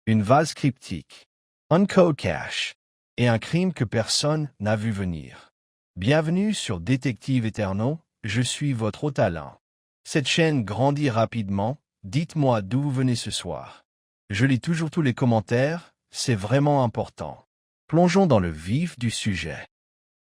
Une valse cryptique. Un code cache. Et un crime que personne n'a vu venir. Bienvenue sur Détective Éternel, je suis votre hôte Alain. Cette chaîne grandit rapidement, dites-moi d'où vous venez ce soir. Je lis toujours tous les commentaires, c'est vraiment important. Plongeons dans le vif du sujet.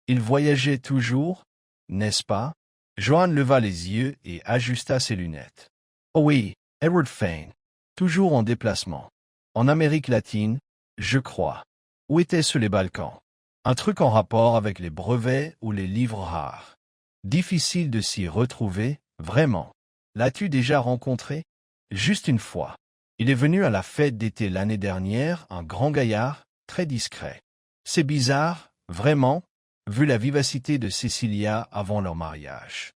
Il voyageait toujours, n'est-ce pas? Johan leva les yeux et ajusta ses lunettes. Oh oui, Edward Fane. Toujours en déplacement. En Amérique latine, je crois. Où était-ce les Balkans? Un truc en rapport avec les brevets ou les livres rares. Difficile de s'y retrouver, vraiment. L'as-tu déjà rencontré? Juste une fois. Il est venu à la fête d'été l'année dernière, un grand gaillard, très discret. C'est bizarre, vraiment, vu la vivacité de Cecilia avant leur mariage.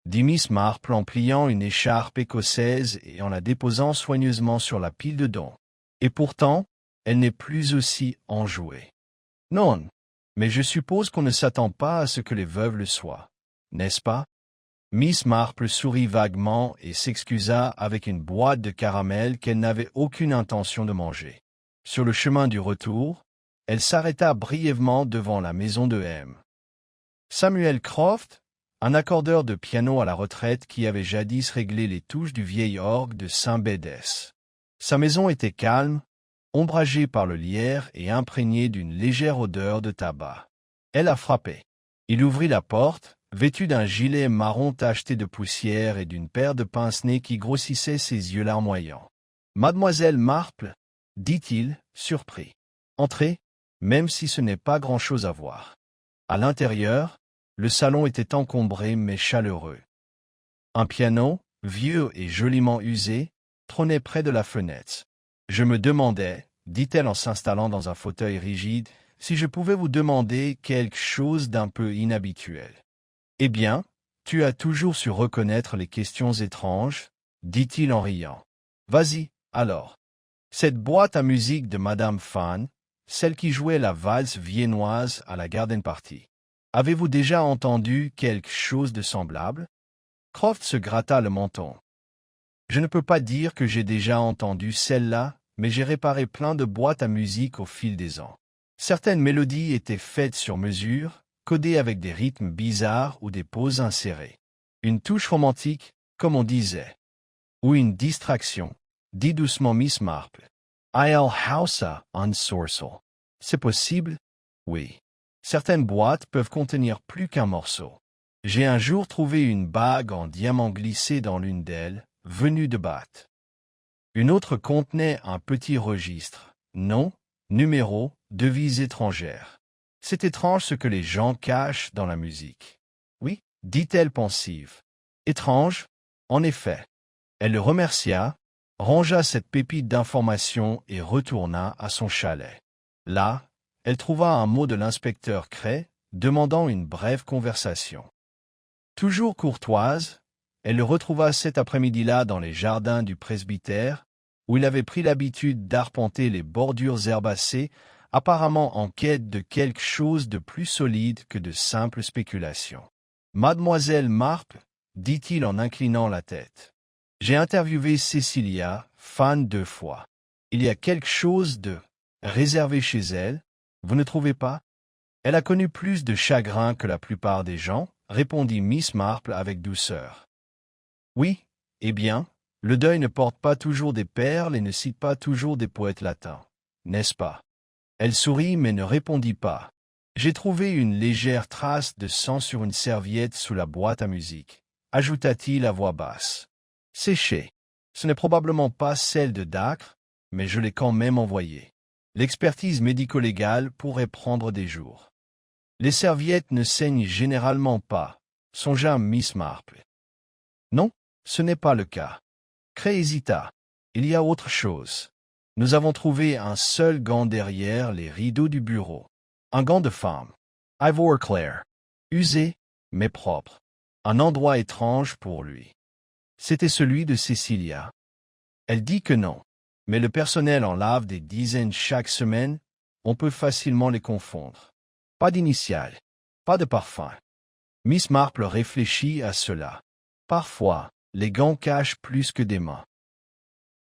Dit Miss Marple en pliant une écharpe écossaise et en la déposant soigneusement sur la pile de dons. Et pourtant, elle n'est plus aussi enjouée. Non, mais je suppose qu'on ne s'attend pas à ce que les veuves le soient, n'est-ce pas? Miss Marple sourit vaguement et s'excusa avec une boîte de caramel qu'elle n'avait aucune intention de manger. Sur le chemin du retour, elle s'arrêta brièvement devant la maison de M. Samuel Croft, un accordeur de piano à la retraite qui avait jadis réglé les touches du vieil orgue de Saint-Bédès. Sa maison était calme, ombragée par le lierre et imprégnée d'une légère odeur de tabac. Elle a frappé. Il ouvrit la porte, vêtu d'un gilet marron tacheté de poussière et d'une paire de pince-nez qui grossissaient ses yeux larmoyants. « Mademoiselle Marple, dit-il, surpris. Entrez, même si ce n'est pas grand-chose à voir. » À l'intérieur, le salon était encombré mais chaleureux. Un piano, vieux et joliment usé, trônait près de la fenêtre. « Je me demandais, dit-elle en s'installant dans un fauteuil rigide, si je pouvais vous demander quelque chose d'un peu inhabituel. » « Eh bien, tu as toujours su reconnaître les questions étranges, dit-il en riant. « Vas-y, alors. Cette boîte à musique de Madame Fan, celle qui jouait la valse viennoise à la garden party. Avez-vous déjà entendu quelque chose de semblable? » Croft se gratta le menton. « Je ne peux pas dire que j'ai déjà entendu celle-là, mais j'ai réparé plein de boîtes à musique au fil des ans. Certaines mélodies étaient faites sur mesure, codées avec des rythmes bizarres ou des pauses insérées. Une touche romantique, comme on disait. Ou une distraction, dit doucement Miss Marple. I'll house un sorceau. C'est possible? Oui. Certaines boîtes peuvent contenir plus qu'un morceau. J'ai un jour trouvé une bague en diamant glissée dans l'une d'elles, venue de Bath. Une autre contenait un petit registre, nom, numéro, devise étrangère. C'est étrange ce que les gens cachent dans la musique. Oui, dit-elle pensive. Étrange, en effet. Elle le remercia, rangea cette pépite d'information et retourna à son chalet. Là, elle trouva un mot de l'inspecteur Cray, demandant une brève conversation. Toujours courtoise, elle le retrouva cet après-midi-là dans les jardins du presbytère, où il avait pris l'habitude d'arpenter les bordures herbacées, apparemment en quête de quelque chose de plus solide que de simples spéculations. « Mademoiselle Marple, dit-il en inclinant la tête. J'ai interviewé Cecilia, Fan 2 fois. Il y a quelque chose de réservé chez elle, vous ne trouvez pas? Elle a connu plus de chagrin que la plupart des gens, répondit Miss Marple avec douceur. Oui, eh bien, le deuil ne porte pas toujours des perles et ne cite pas toujours des poètes latins, n'est-ce pas? Elle sourit mais ne répondit pas. J'ai trouvé une légère trace de sang sur une serviette sous la boîte à musique, ajouta-t-il à voix basse. Séchée. Ce n'est probablement pas celle de Dacre, mais je l'ai quand même envoyée. L'expertise médico-légale pourrait prendre des jours. Les serviettes ne saignent généralement pas, songea Miss Marple. Non, ce n'est pas le cas. Cray hésita. Il y a autre chose. Nous avons trouvé un seul gant derrière les rideaux du bureau. Un gant de femme. Ivoire clair. Usé, mais propre. Un endroit étrange pour lui. C'était celui de Cecilia. Elle dit que non. Mais le personnel en lave des dizaines chaque semaine, on peut facilement les confondre. Pas d'initiales. Pas de parfum. Miss Marple réfléchit à cela. Parfois, les gants cachent plus que des mains.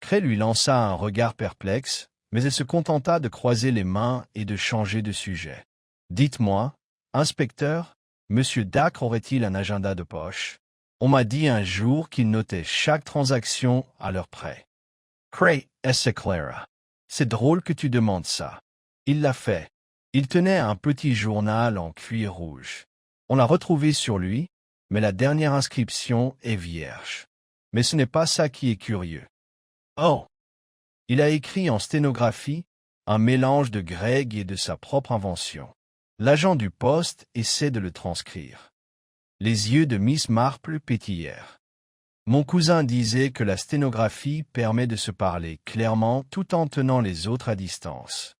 Cray lui lança un regard perplexe, mais elle se contenta de croiser les mains et de changer de sujet. « Dites-moi, inspecteur, Monsieur Dacre aurait-il un agenda de poche? On m'a dit un jour qu'il notait chaque transaction à l'heure près. » Cray s'éclaira. « C'est drôle que tu demandes ça. Il l'a fait. Il tenait un petit journal en cuir rouge. On l'a retrouvé sur lui, mais la dernière inscription est vierge. Mais ce n'est pas ça qui est curieux. Oh! Il a écrit en sténographie un mélange de grec et de sa propre invention. L'agent du poste essaie de le transcrire. » Les yeux de Miss Marple pétillèrent. Mon cousin disait que la sténographie permet de se parler clairement tout en tenant les autres à distance.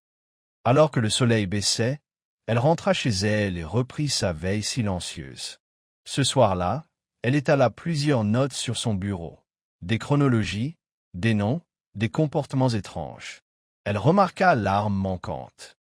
Alors que le soleil baissait, elle rentra chez elle et reprit sa veille silencieuse. Ce soir-là, elle étala plusieurs notes sur son bureau. Des chronologies, des noms, des comportements étranges. Elle remarqua l'arme manquante.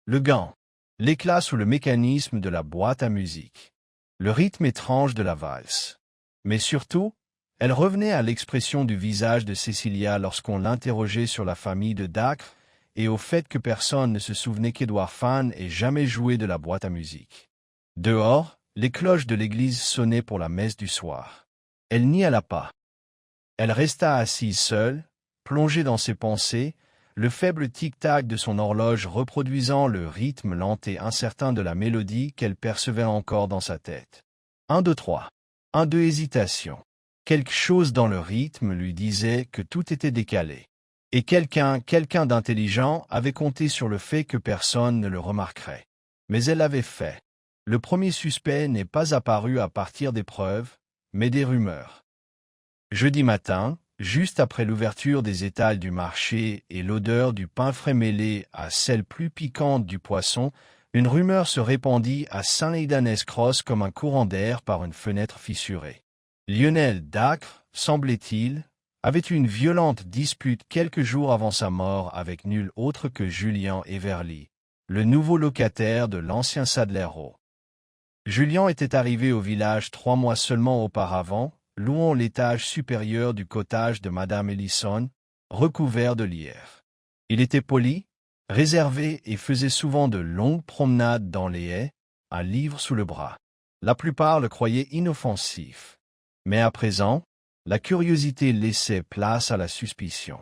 Le gant, l'éclat sous le mécanisme de la boîte à musique, le rythme étrange de la valse. Mais surtout, elle revenait à l'expression du visage de Cecilia lorsqu'on l'interrogeait sur la famille de Dacre et au fait que personne ne se souvenait qu'Édouard Fan ait jamais joué de la boîte à musique. Dehors, les cloches de l'église sonnaient pour la messe du soir. Elle n'y alla pas. Elle resta assise seule, plongée dans ses pensées, le faible tic-tac de son horloge reproduisant le rythme lent et incertain de la mélodie qu'elle percevait encore dans sa tête. 1, 2, 3. 1, 2, hésitation. Quelque chose dans le rythme lui disait que tout était décalé. Et quelqu'un d'intelligent avait compté sur le fait que personne ne le remarquerait. Mais elle l'avait fait. Le premier suspect n'est pas apparu à partir des preuves, mais des rumeurs. Jeudi matin, juste après l'ouverture des étals du marché et l'odeur du pain frais mêlé à celle plus piquante du poisson, une rumeur se répandit à Saint-Leidanès-Cross comme un courant d'air par une fenêtre fissurée. Lionel Dacre, semblait-il, avait eu une violente dispute quelques jours avant sa mort avec nul autre que Julian Everly, le nouveau locataire de l'ancien Sadler-Row. Julian était arrivé au village 3 mois seulement auparavant, louant l'étage supérieur du cottage de Madame Ellison, recouvert de lierre. Il était poli, réservé et faisait souvent de longues promenades dans les haies, un livre sous le bras. La plupart le croyaient inoffensif. Mais à présent, la curiosité laissait place à la suspicion.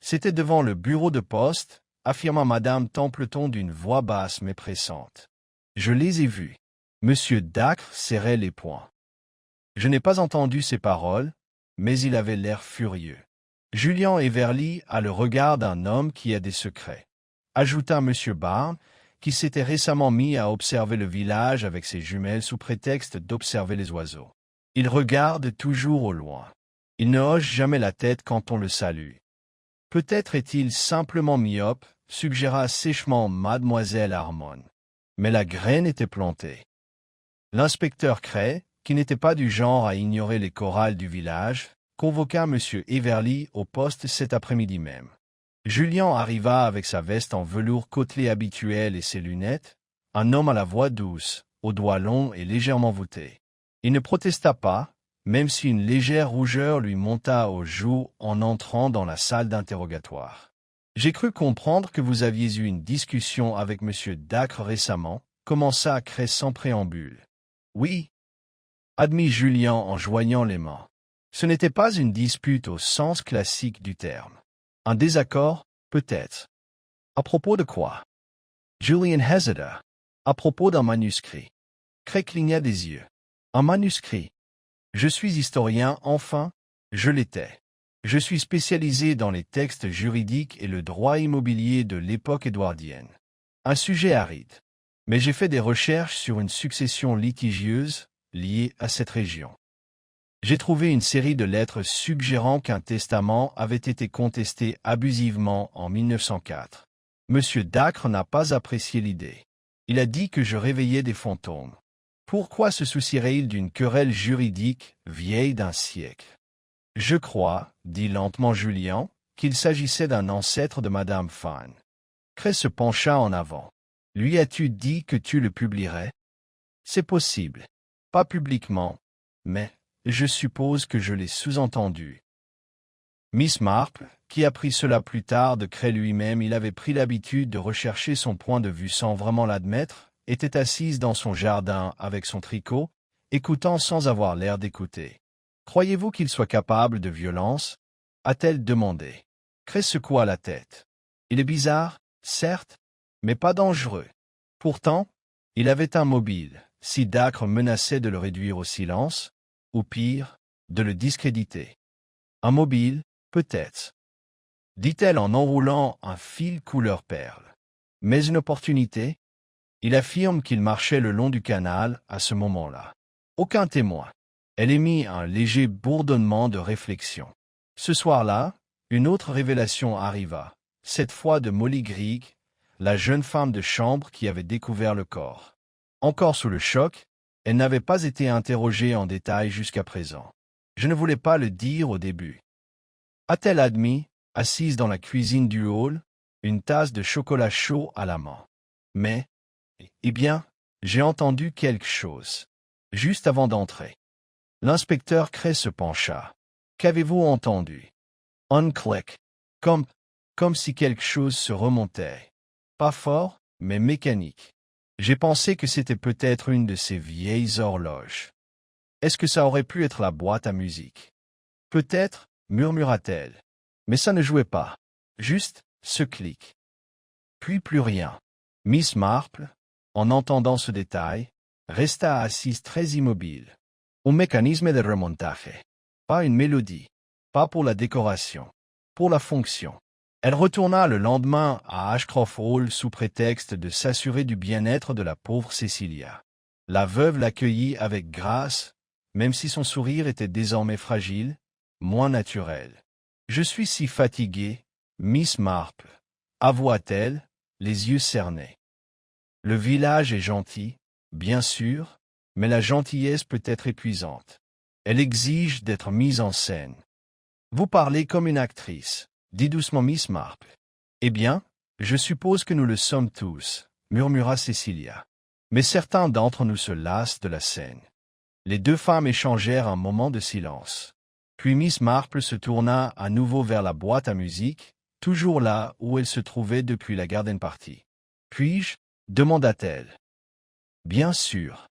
C'était devant le bureau de poste, affirma Madame Templeton d'une voix basse mais pressante. Je les ai vus. Monsieur Dacre serrait les poings. Je n'ai pas entendu ces paroles, mais il avait l'air furieux. Julian Everly a le regard d'un homme qui a des secrets, ajouta M. Barnes, qui s'était récemment mis à observer le village avec ses jumelles sous prétexte d'observer les oiseaux. Il regarde toujours au loin. Il ne hoche jamais la tête quand on le salue. Peut-être est-il simplement myope, suggéra sèchement Mademoiselle Harmon. Mais la graine était plantée. L'inspecteur Cray, qui n'était pas du genre à ignorer les chorales du village, convoqua M. Everly au poste cet après-midi même. Julian arriva avec sa veste en velours côtelé habituel et ses lunettes, un homme à la voix douce, aux doigts longs et légèrement voûtés. Il ne protesta pas, même si une légère rougeur lui monta aux joues en entrant dans la salle d'interrogatoire. « J'ai cru comprendre que vous aviez eu une discussion avec M. Dacre récemment, » commença Cray sans préambule. « Oui, » admit Julian en joignant les mains. Ce n'était pas une dispute au sens classique du terme. Un désaccord, peut-être. À propos de quoi? Julian hésita. À propos d'un manuscrit. Cray cligna des yeux. Un manuscrit. Je suis historien, enfin, je l'étais. Je suis spécialisé dans les textes juridiques et le droit immobilier de l'époque édouardienne. Un sujet aride. Mais j'ai fait des recherches sur une succession litigieuse liée à cette région. J'ai trouvé une série de lettres suggérant qu'un testament avait été contesté abusivement en 1904. Monsieur Dacre n'a pas apprécié l'idée. Il a dit que je réveillais des fantômes. Pourquoi se soucierait-il d'une querelle juridique vieille d'un siècle? Je crois, dit lentement Julian, qu'il s'agissait d'un ancêtre de Madame Fan. Cray se pencha en avant. Lui as-tu dit que tu le publierais? C'est possible. Pas publiquement, mais je suppose que je l'ai sous-entendu. Miss Marple, qui apprit cela plus tard de Cray lui-même, il avait pris l'habitude de rechercher son point de vue sans vraiment l'admettre, était assise dans son jardin avec son tricot, écoutant sans avoir l'air d'écouter. « Croyez-vous qu'il soit capable de violence » a-t-elle demandé. Cray secoua la tête. « Il est bizarre, certes, mais pas dangereux. Pourtant, il avait un mobile, si Dacre menaçait de le réduire au silence, ou pire, de le discréditer. Un mobile, peut-être, dit-elle en enroulant un fil couleur perle. Mais une opportunité? Il affirme qu'il marchait le long du canal à ce moment-là. Aucun témoin. Elle émit un léger bourdonnement de réflexion. Ce soir-là, une autre révélation arriva, cette fois de Molly Greig, la jeune femme de chambre qui avait découvert le corps. Encore sous le choc, elle n'avait pas été interrogée en détail jusqu'à présent. Je ne voulais pas le dire au début. A-t-elle admis, assise dans la cuisine du hall, une tasse de chocolat chaud à la main. Mais, eh bien, j'ai entendu quelque chose. Juste avant d'entrer. L'inspecteur Cray se pencha. Qu'avez-vous entendu? Un clic. Comme si quelque chose se remontait. Pas fort, mais mécanique. J'ai pensé que c'était peut-être une de ces vieilles horloges. Est-ce que ça aurait pu être la boîte à musique? Peut-être, murmura-t-elle. Mais ça ne jouait pas. Juste ce clic. Puis plus rien. Miss Marple, en entendant ce détail, resta assise très immobile. Un mécanisme de remontage. Pas une mélodie. Pas pour la décoration. Pour la fonction. Elle retourna le lendemain à Ashcroft Hall sous prétexte de s'assurer du bien-être de la pauvre Cecilia. La veuve l'accueillit avec grâce, même si son sourire était désormais fragile, moins naturel. « Je suis si fatiguée, Miss Marple, avoua-t-elle, les yeux cernés. Le village est gentil, bien sûr, mais la gentillesse peut être épuisante. Elle exige d'être mise en scène. Vous parlez comme une actrice, dit doucement Miss Marple. Eh bien, je suppose que nous le sommes tous, murmura Cecilia. Mais certains d'entre nous se lassent de la scène. Les deux femmes échangèrent un moment de silence. Puis Miss Marple se tourna à nouveau vers la boîte à musique, toujours là où elle se trouvait depuis la garden party. « Puis-je » demanda-t-elle. « Bien sûr. »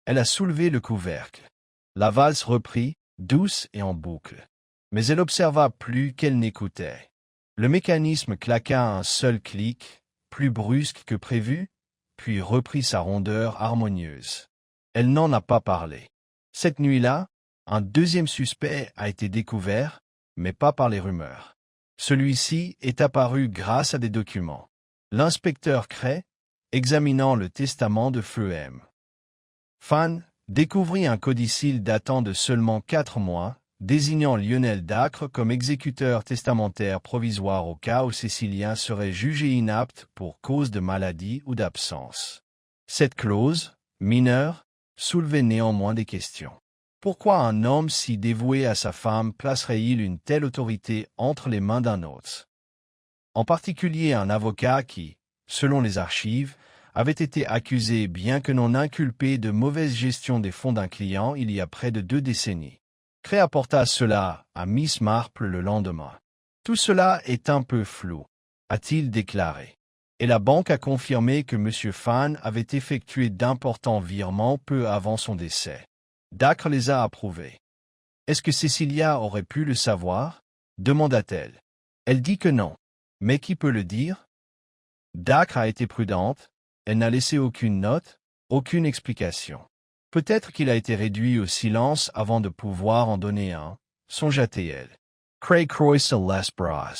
Elle a soulevé le couvercle. La valse reprit, douce et en boucle. Mais elle observa plus qu'elle n'écoutait. Le mécanisme claqua un seul clic, plus brusque que prévu, puis reprit sa rondeur harmonieuse. Elle n'en a pas parlé. Cette nuit-là, un deuxième suspect a été découvert, mais pas par les rumeurs. Celui-ci est apparu grâce à des documents. L'inspecteur Cray, examinant le testament de Feu M. Fan, découvrit un codicille datant de seulement 4 mois, désignant Lionel Dacre comme exécuteur testamentaire provisoire au cas où Cécilien serait jugé inapte pour cause de maladie ou d'absence. Cette clause, mineure, soulevait néanmoins des questions. Pourquoi un homme si dévoué à sa femme placerait-il une telle autorité entre les mains d'un autre? En particulier un avocat qui, selon les archives, avait été accusé bien que non inculpé de mauvaise gestion des fonds d'un client il y a près de 2 décennies. Cray apporta cela à Miss Marple le lendemain. « Tout cela est un peu flou », a-t-il déclaré. Et la banque a confirmé que M. Fan avait effectué d'importants virements peu avant son décès. Dacre les a approuvés. « Est-ce que Cecilia aurait pu le savoir ?» demanda-t-elle. Elle dit que non. Mais qui peut le dire? Dacre a été prudente. Elle n'a laissé aucune note, aucune explication. Peut-être qu'il a été réduit au silence avant de pouvoir en donner un, songea-t-elle. Cray Croix les bras.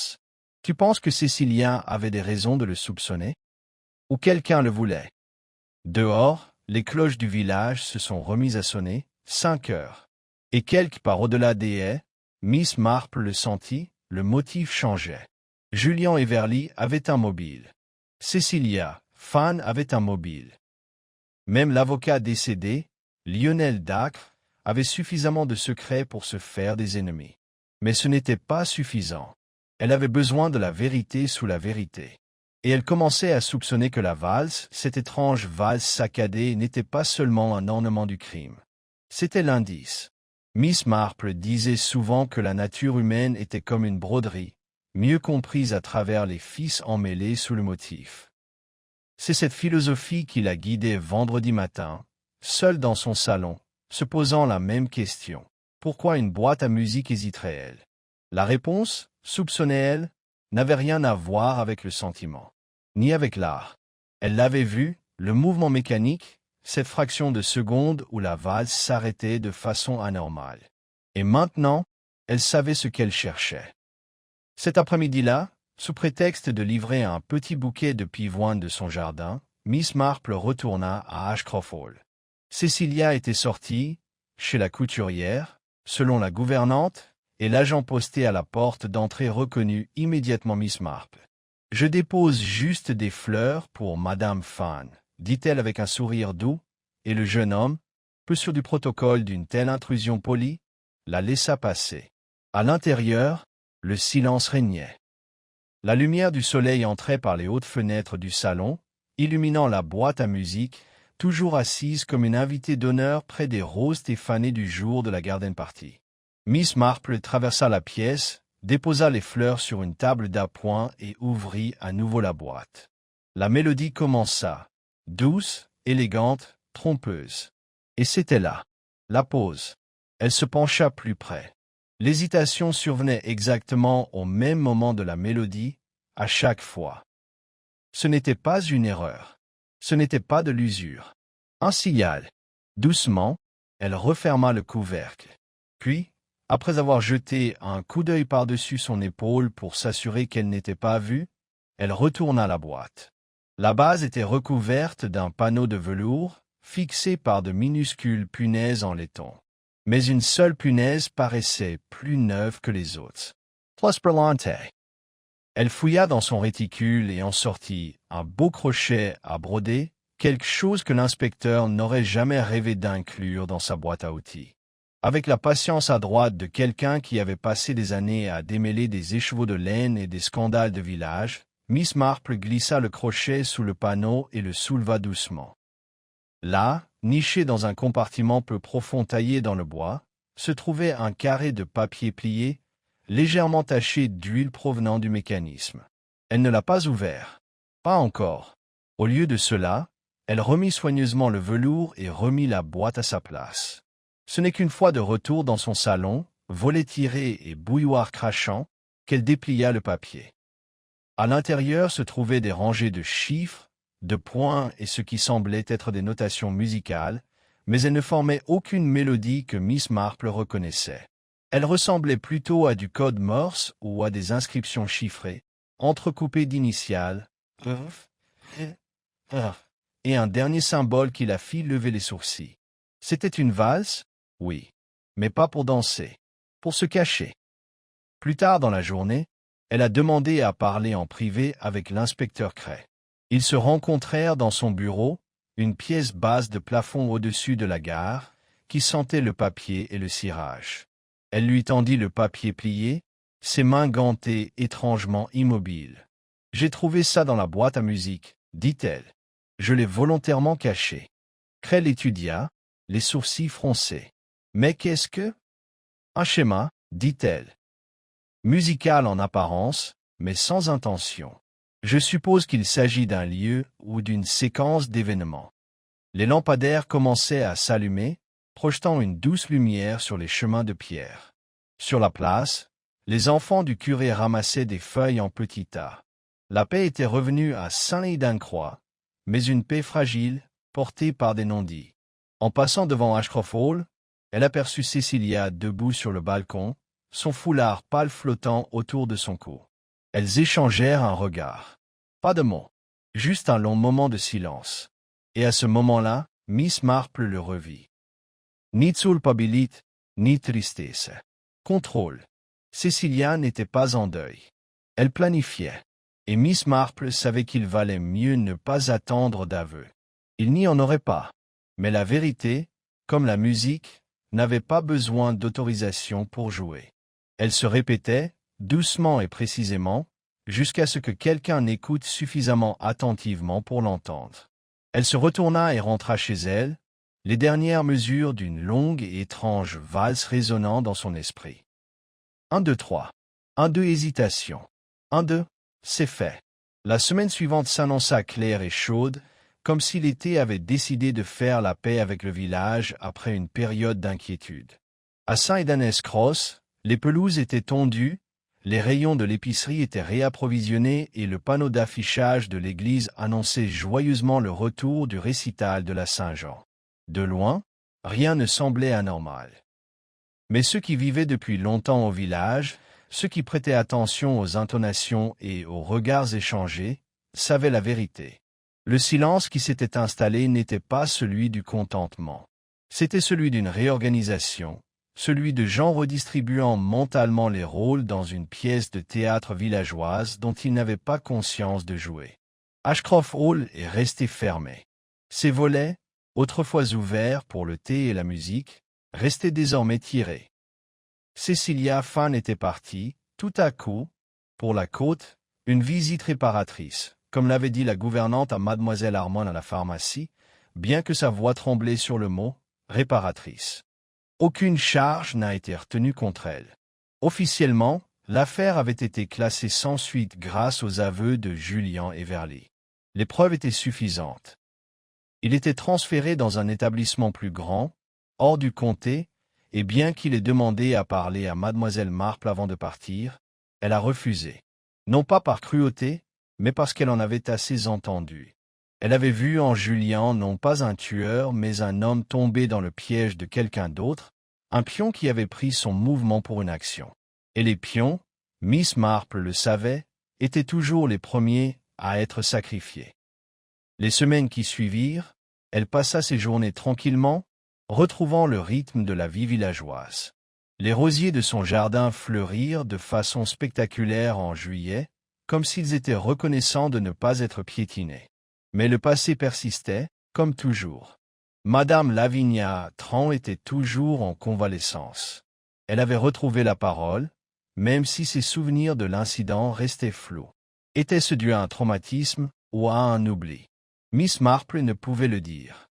Tu penses que Cécilien avait des raisons de le soupçonner? Ou quelqu'un le voulait? Dehors, les cloches du village se sont remises à sonner, 5 heures. Et quelque part au-delà des haies, Miss Marple le sentit, le motif changeait. Julian Everly avait un mobile. Cecilia, Fan avait un mobile. Même l'avocat décédé, Lionel Dacre, avait suffisamment de secrets pour se faire des ennemis. Mais ce n'était pas suffisant. Elle avait besoin de la vérité sous la vérité. Et elle commençait à soupçonner que la valse, cette étrange valse saccadée, n'était pas seulement un ornement du crime. C'était l'indice. Miss Marple disait souvent que la nature humaine était comme une broderie, mieux comprise à travers les fils emmêlés sous le motif. C'est cette philosophie qui la guidait vendredi matin, seule dans son salon, se posant la même question. Pourquoi une boîte à musique hésiterait-elle? La réponse, soupçonnait-elle, n'avait rien à voir avec le sentiment, ni avec l'art. Elle l'avait vu, le mouvement mécanique, cette fraction de seconde où la valse s'arrêtait de façon anormale. Et maintenant, elle savait ce qu'elle cherchait. Cet après-midi-là, sous prétexte de livrer un petit bouquet de pivoine de son jardin, Miss Marple retourna à Ashcroft Hall. Cécilia était sortie, chez la couturière, selon la gouvernante, et l'agent posté à la porte d'entrée reconnut immédiatement Miss Marple. « Je dépose juste des fleurs pour Madame Fan, » dit-elle avec un sourire doux, et le jeune homme, peu sûr du protocole d'une telle intrusion polie, la laissa passer. À l'intérieur, le silence régnait. La lumière du soleil entrait par les hautes fenêtres du salon, illuminant la boîte à musique, toujours assise comme une invitée d'honneur près des roses stéphanées du jour de la garden party. Miss Marple traversa la pièce, déposa les fleurs sur une table d'appoint et ouvrit à nouveau la boîte. La mélodie commença, douce, élégante, trompeuse. Et c'était là. La pause. Elle se pencha plus près. L'hésitation survenait exactement au même moment de la mélodie, à chaque fois. Ce n'était pas une erreur. Ce n'était pas de l'usure. Un signal. Doucement, elle referma le couvercle. Puis, après avoir jeté un coup d'œil par-dessus son épaule pour s'assurer qu'elle n'était pas vue, elle retourna la boîte. La base était recouverte d'un panneau de velours, fixé par de minuscules punaises en laiton. Mais une seule punaise paraissait plus neuve que les autres. Plus brillante. Elle fouilla dans son réticule et en sortit un beau crochet à broder, quelque chose que l'inspecteur n'aurait jamais rêvé d'inclure dans sa boîte à outils. Avec la patience adroite de quelqu'un qui avait passé des années à démêler des écheveaux de laine et des scandales de village, Miss Marple glissa le crochet sous le panneau et le souleva doucement. Là, niché dans un compartiment peu profond taillé dans le bois, se trouvait un carré de papier plié, légèrement taché d'huile provenant du mécanisme. Elle ne l'a pas ouvert. Pas encore. Au lieu de cela, elle remit soigneusement le velours et remit la boîte à sa place. Ce n'est qu'une fois de retour dans son salon, volet tiré et bouilloire crachant, qu'elle déplia le papier. À l'intérieur se trouvaient des rangées de chiffres, de points et ce qui semblait être des notations musicales, mais elles ne formaient aucune mélodie que Miss Marple reconnaissait. Elles ressemblaient plutôt à du code Morse ou à des inscriptions chiffrées, entrecoupées d'initiales, et un dernier symbole qui la fit lever les sourcils. C'était une valse? Oui. Mais pas pour danser. Pour se cacher. Plus tard dans la journée, elle a demandé à parler en privé avec l'inspecteur Cray. Ils se rencontrèrent dans son bureau, une pièce basse de plafond au-dessus de la gare, qui sentait le papier et le cirage. Elle lui tendit le papier plié, ses mains gantées étrangement immobiles. « J'ai trouvé ça dans la boîte à musique, » dit-elle. « Je l'ai volontairement caché. » Cray l'étudia, les sourcils froncés. « Mais qu'est-ce que... » « Un schéma, » dit-elle. « Musical en apparence, mais sans intention. Je suppose qu'il s'agit d'un lieu ou d'une séquence d'événements. » Les lampadaires commençaient à s'allumer, projetant une douce lumière sur les chemins de pierre. Sur la place, les enfants du curé ramassaient des feuilles en petits tas. La paix était revenue à Saint-Lay-d'Ancroix, mais une paix fragile, portée par des non-dits. En passant devant Ashcroft Hall, elle aperçut Cécilia debout sur le balcon, son foulard pâle flottant autour de son cou. Elles échangèrent un regard. Pas de mots, juste un long moment de silence. Et à ce moment-là, Miss Marple le revit. Ni culpabilité, ni tristesse. Contrôle. Cécilia n'était pas en deuil. Elle planifiait. Et Miss Marple savait qu'il valait mieux ne pas attendre d'aveu. Il n'y en aurait pas. Mais la vérité, comme la musique, n'avait pas besoin d'autorisation pour jouer. Elle se répétait, doucement et précisément, jusqu'à ce que quelqu'un écoute suffisamment attentivement pour l'entendre. Elle se retourna et rentra chez elle, les dernières mesures d'une longue et étrange valse résonnant dans son esprit. 1, 2, 3. 1, 2, hésitation. 1, 2, c'est fait. La semaine suivante s'annonça claire et chaude, comme si l'été avait décidé de faire la paix avec le village après une période d'inquiétude. À Saint-Denis-Cross, les pelouses étaient tondues, les rayons de l'épicerie étaient réapprovisionnés et le panneau d'affichage de l'église annonçait joyeusement le retour du récital de la Saint-Jean. De loin, rien ne semblait anormal. Mais ceux qui vivaient depuis longtemps au village, ceux qui prêtaient attention aux intonations et aux regards échangés, savaient la vérité. Le silence qui s'était installé n'était pas celui du contentement. C'était celui d'une réorganisation, celui de gens redistribuant mentalement les rôles dans une pièce de théâtre villageoise dont ils n'avaient pas conscience de jouer. Ashcroft Hall est resté fermé. Ses volets, autrefois ouverts pour le thé et la musique, restaient désormais tirés. Cecilia Fan était partie, tout à coup, pour la côte, une visite réparatrice, comme l'avait dit la gouvernante à Mademoiselle Armand à la pharmacie, bien que sa voix tremblait sur le mot « réparatrice ». Aucune charge n'a été retenue contre elle. Officiellement, l'affaire avait été classée sans suite grâce aux aveux de Julian Everly. Les preuves étaient suffisantes. Il était transféré dans un établissement plus grand, hors du comté, et bien qu'il ait demandé à parler à Mademoiselle Marple avant de partir, elle a refusé. Non pas par cruauté, mais parce qu'elle en avait assez entendu. Elle avait vu en Julian non pas un tueur, mais un homme tombé dans le piège de quelqu'un d'autre, un pion qui avait pris son mouvement pour une action. Et les pions, Miss Marple le savait, étaient toujours les premiers à être sacrifiés. Les semaines qui suivirent, elle passa ses journées tranquillement, retrouvant le rythme de la vie villageoise. Les rosiers de son jardin fleurirent de façon spectaculaire en juillet, comme s'ils étaient reconnaissants de ne pas être piétinés. Mais le passé persistait, comme toujours. Madame Lavinia Tran était toujours en convalescence. Elle avait retrouvé la parole, même si ses souvenirs de l'incident restaient flous. Était-ce dû à un traumatisme ou à un oubli? Miss Marple ne pouvait le dire.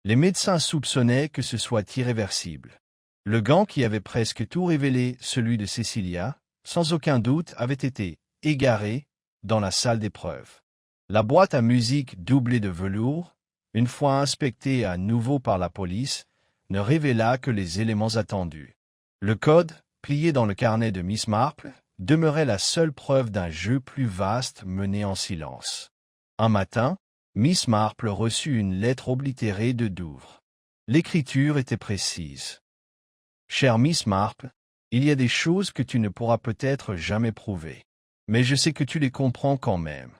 Les médecins soupçonnaient que ce soit irréversible. Le gant qui avait presque tout révélé, celui de Cecilia, sans aucun doute avait été égaré dans la salle d'épreuve. La boîte à musique doublée de velours, une fois inspectée à nouveau par la police, ne révéla que les éléments attendus. Le code, plié dans le carnet de Miss Marple, demeurait la seule preuve d'un jeu plus vaste mené en silence. Un matin, Miss Marple reçut une lettre oblitérée de Douvres. L'écriture était précise. « Chère Miss Marple, il y a des choses que tu ne pourras peut-être jamais prouver. Mais je sais que tu les comprends quand même.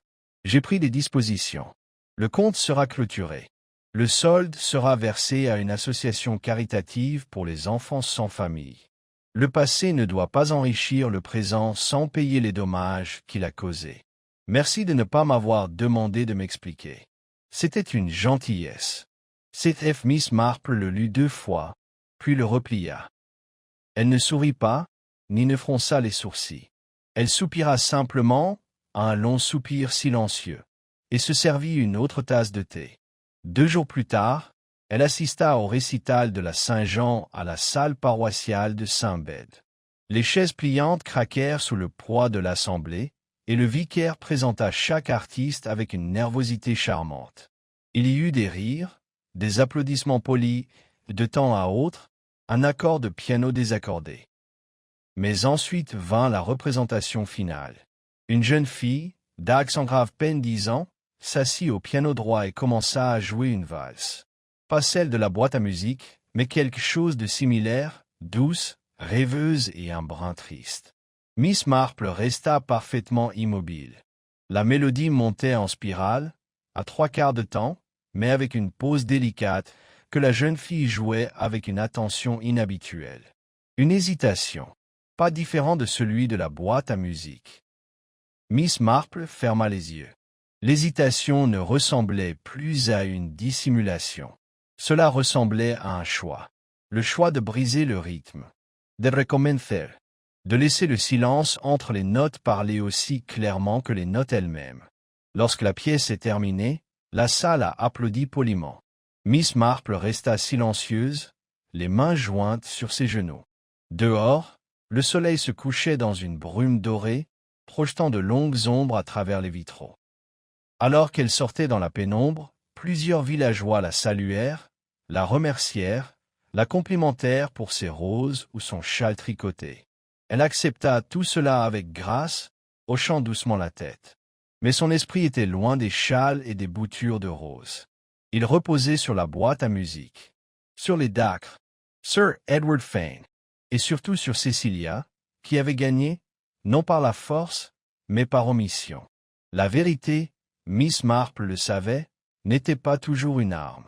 J'ai pris des dispositions. Le compte sera clôturé. Le solde sera versé à une association caritative pour les enfants sans famille. Le passé ne doit pas enrichir le présent sans payer les dommages qu'il a causés. Merci de ne pas m'avoir demandé de m'expliquer. C'était une gentillesse. C.F. Miss Marple le lut 2 fois, puis le replia. Elle ne sourit pas, ni ne fronça les sourcils. Elle soupira simplement, un long soupir silencieux, et se servit une autre tasse de thé. 2 jours plus tard, elle assista au récital de la Saint-Jean à la salle paroissiale de Saint-Bède. Les chaises pliantes craquèrent sous le poids de l'assemblée, et le vicaire présenta chaque artiste avec une nervosité charmante. Il y eut des rires, des applaudissements polis, de temps à autre, un accord de piano désaccordé. Mais ensuite vint la représentation finale. Une jeune fille, d'âge sans grave peine 10 ans, s'assit au piano droit et commença à jouer une valse. Pas celle de la boîte à musique, mais quelque chose de similaire, douce, rêveuse et un brin triste. Miss Marple resta parfaitement immobile. La mélodie montait en spirale, à 3/4 de temps, mais avec une pause délicate, que la jeune fille jouait avec une attention inhabituelle. Une hésitation, pas différent de celui de la boîte à musique. Miss Marple ferma les yeux. L'hésitation ne ressemblait plus à une dissimulation. Cela ressemblait à un choix. Le choix de briser le rythme. De recommencer. De laisser le silence entre les notes parler aussi clairement que les notes elles-mêmes. Lorsque la pièce est terminée, la salle a applaudi poliment. Miss Marple resta silencieuse, les mains jointes sur ses genoux. Dehors, le soleil se couchait dans une brume dorée, projetant de longues ombres à travers les vitraux. Alors qu'elle sortait dans la pénombre, plusieurs villageois la saluèrent, la remercièrent, la complimentèrent pour ses roses ou son châle tricoté. Elle accepta tout cela avec grâce, hochant doucement la tête. Mais son esprit était loin des châles et des boutures de roses. Il reposait sur la boîte à musique, sur les Dacres, Sir Edward Fane, et surtout sur Cecilia, qui avait gagné, non par la force, mais par omission. La vérité, Miss Marple le savait, n'était pas toujours une arme.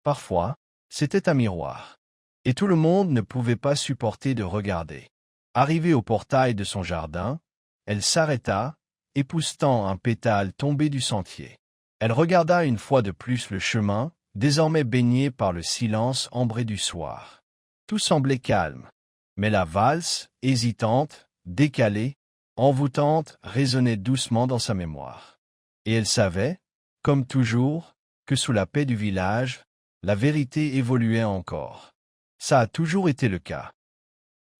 Parfois, c'était un miroir, et tout le monde ne pouvait pas supporter de regarder. Arrivée au portail de son jardin, elle s'arrêta, époussetant un pétale tombé du sentier. Elle regarda une fois de plus le chemin, désormais baigné par le silence ambré du soir. Tout semblait calme, mais la valse, hésitante, décalée, envoûtante, résonnait doucement dans sa mémoire. Et elle savait, comme toujours, que sous la paix du village, la vérité évoluait encore. Ça a toujours été le cas.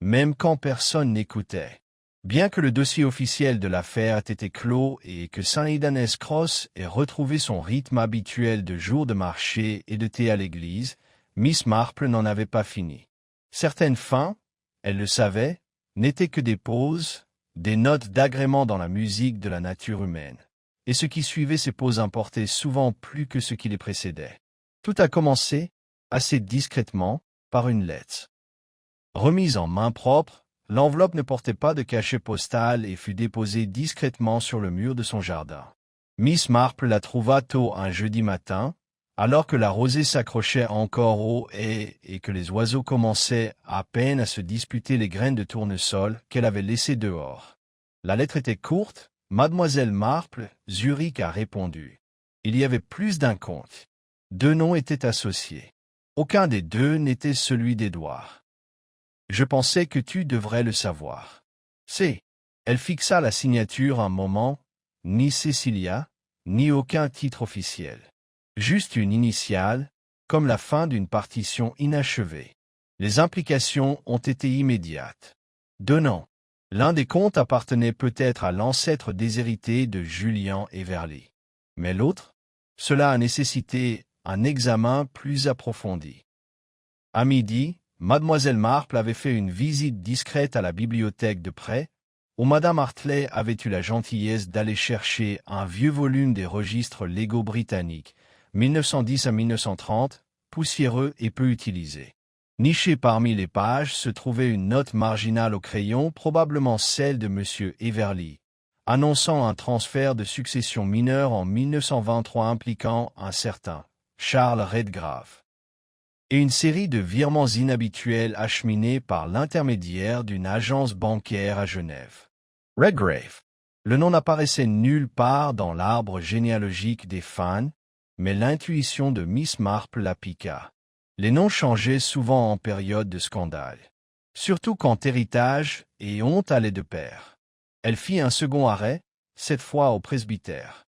Même quand personne n'écoutait. Bien que le dossier officiel de l'affaire ait été clos et que St. Aidan's Cross ait retrouvé son rythme habituel de jours de marché et de thé à l'église, Miss Marple n'en avait pas fini. Certaines fins, elle le savait, n'étaient que des pauses, des notes d'agrément dans la musique de la nature humaine. Et ce qui suivait ces pauses importait souvent plus que ce qui les précédait. Tout a commencé, assez discrètement, par une lettre. Remise en main propre, l'enveloppe ne portait pas de cachet postal et fut déposée discrètement sur le mur de son jardin. Miss Marple la trouva tôt un jeudi matin, alors que la rosée s'accrochait encore aux haies et que les oiseaux commençaient à peine à se disputer les graines de tournesol qu'elle avait laissées dehors. La lettre était courte. Mademoiselle Marple, Zurich a répondu. Il y avait plus d'un compte. 2 noms étaient associés. Aucun des 2 n'était celui d'Édouard. Je pensais que tu devrais le savoir. C'est. Elle fixa la signature un moment, ni Cecilia, ni aucun titre officiel. Juste une initiale, comme la fin d'une partition inachevée. Les implications ont été immédiates. 2 noms. L'un des comptes appartenait peut-être à l'ancêtre déshérité de Julien Everly. Mais l'autre, cela a nécessité un examen plus approfondi. À midi, Mademoiselle Marple avait fait une visite discrète à la bibliothèque de près, où Madame Hartley avait eu la gentillesse d'aller chercher un vieux volume des registres légaux britanniques, 1910 à 1930, poussiéreux et peu utilisé. Nichée parmi les pages se trouvait une note marginale au crayon, probablement celle de M. Everly, annonçant un transfert de succession mineure en 1923 impliquant un certain Charles Redgrave, et une série de virements inhabituels acheminés par l'intermédiaire d'une agence bancaire à Genève. Redgrave. Le nom n'apparaissait nulle part dans l'arbre généalogique des fans, mais l'intuition de Miss Marple la piqua. Les noms changeaient souvent en période de scandale, surtout quand héritage et honte allaient de pair. Elle fit un second arrêt, cette fois au presbytère.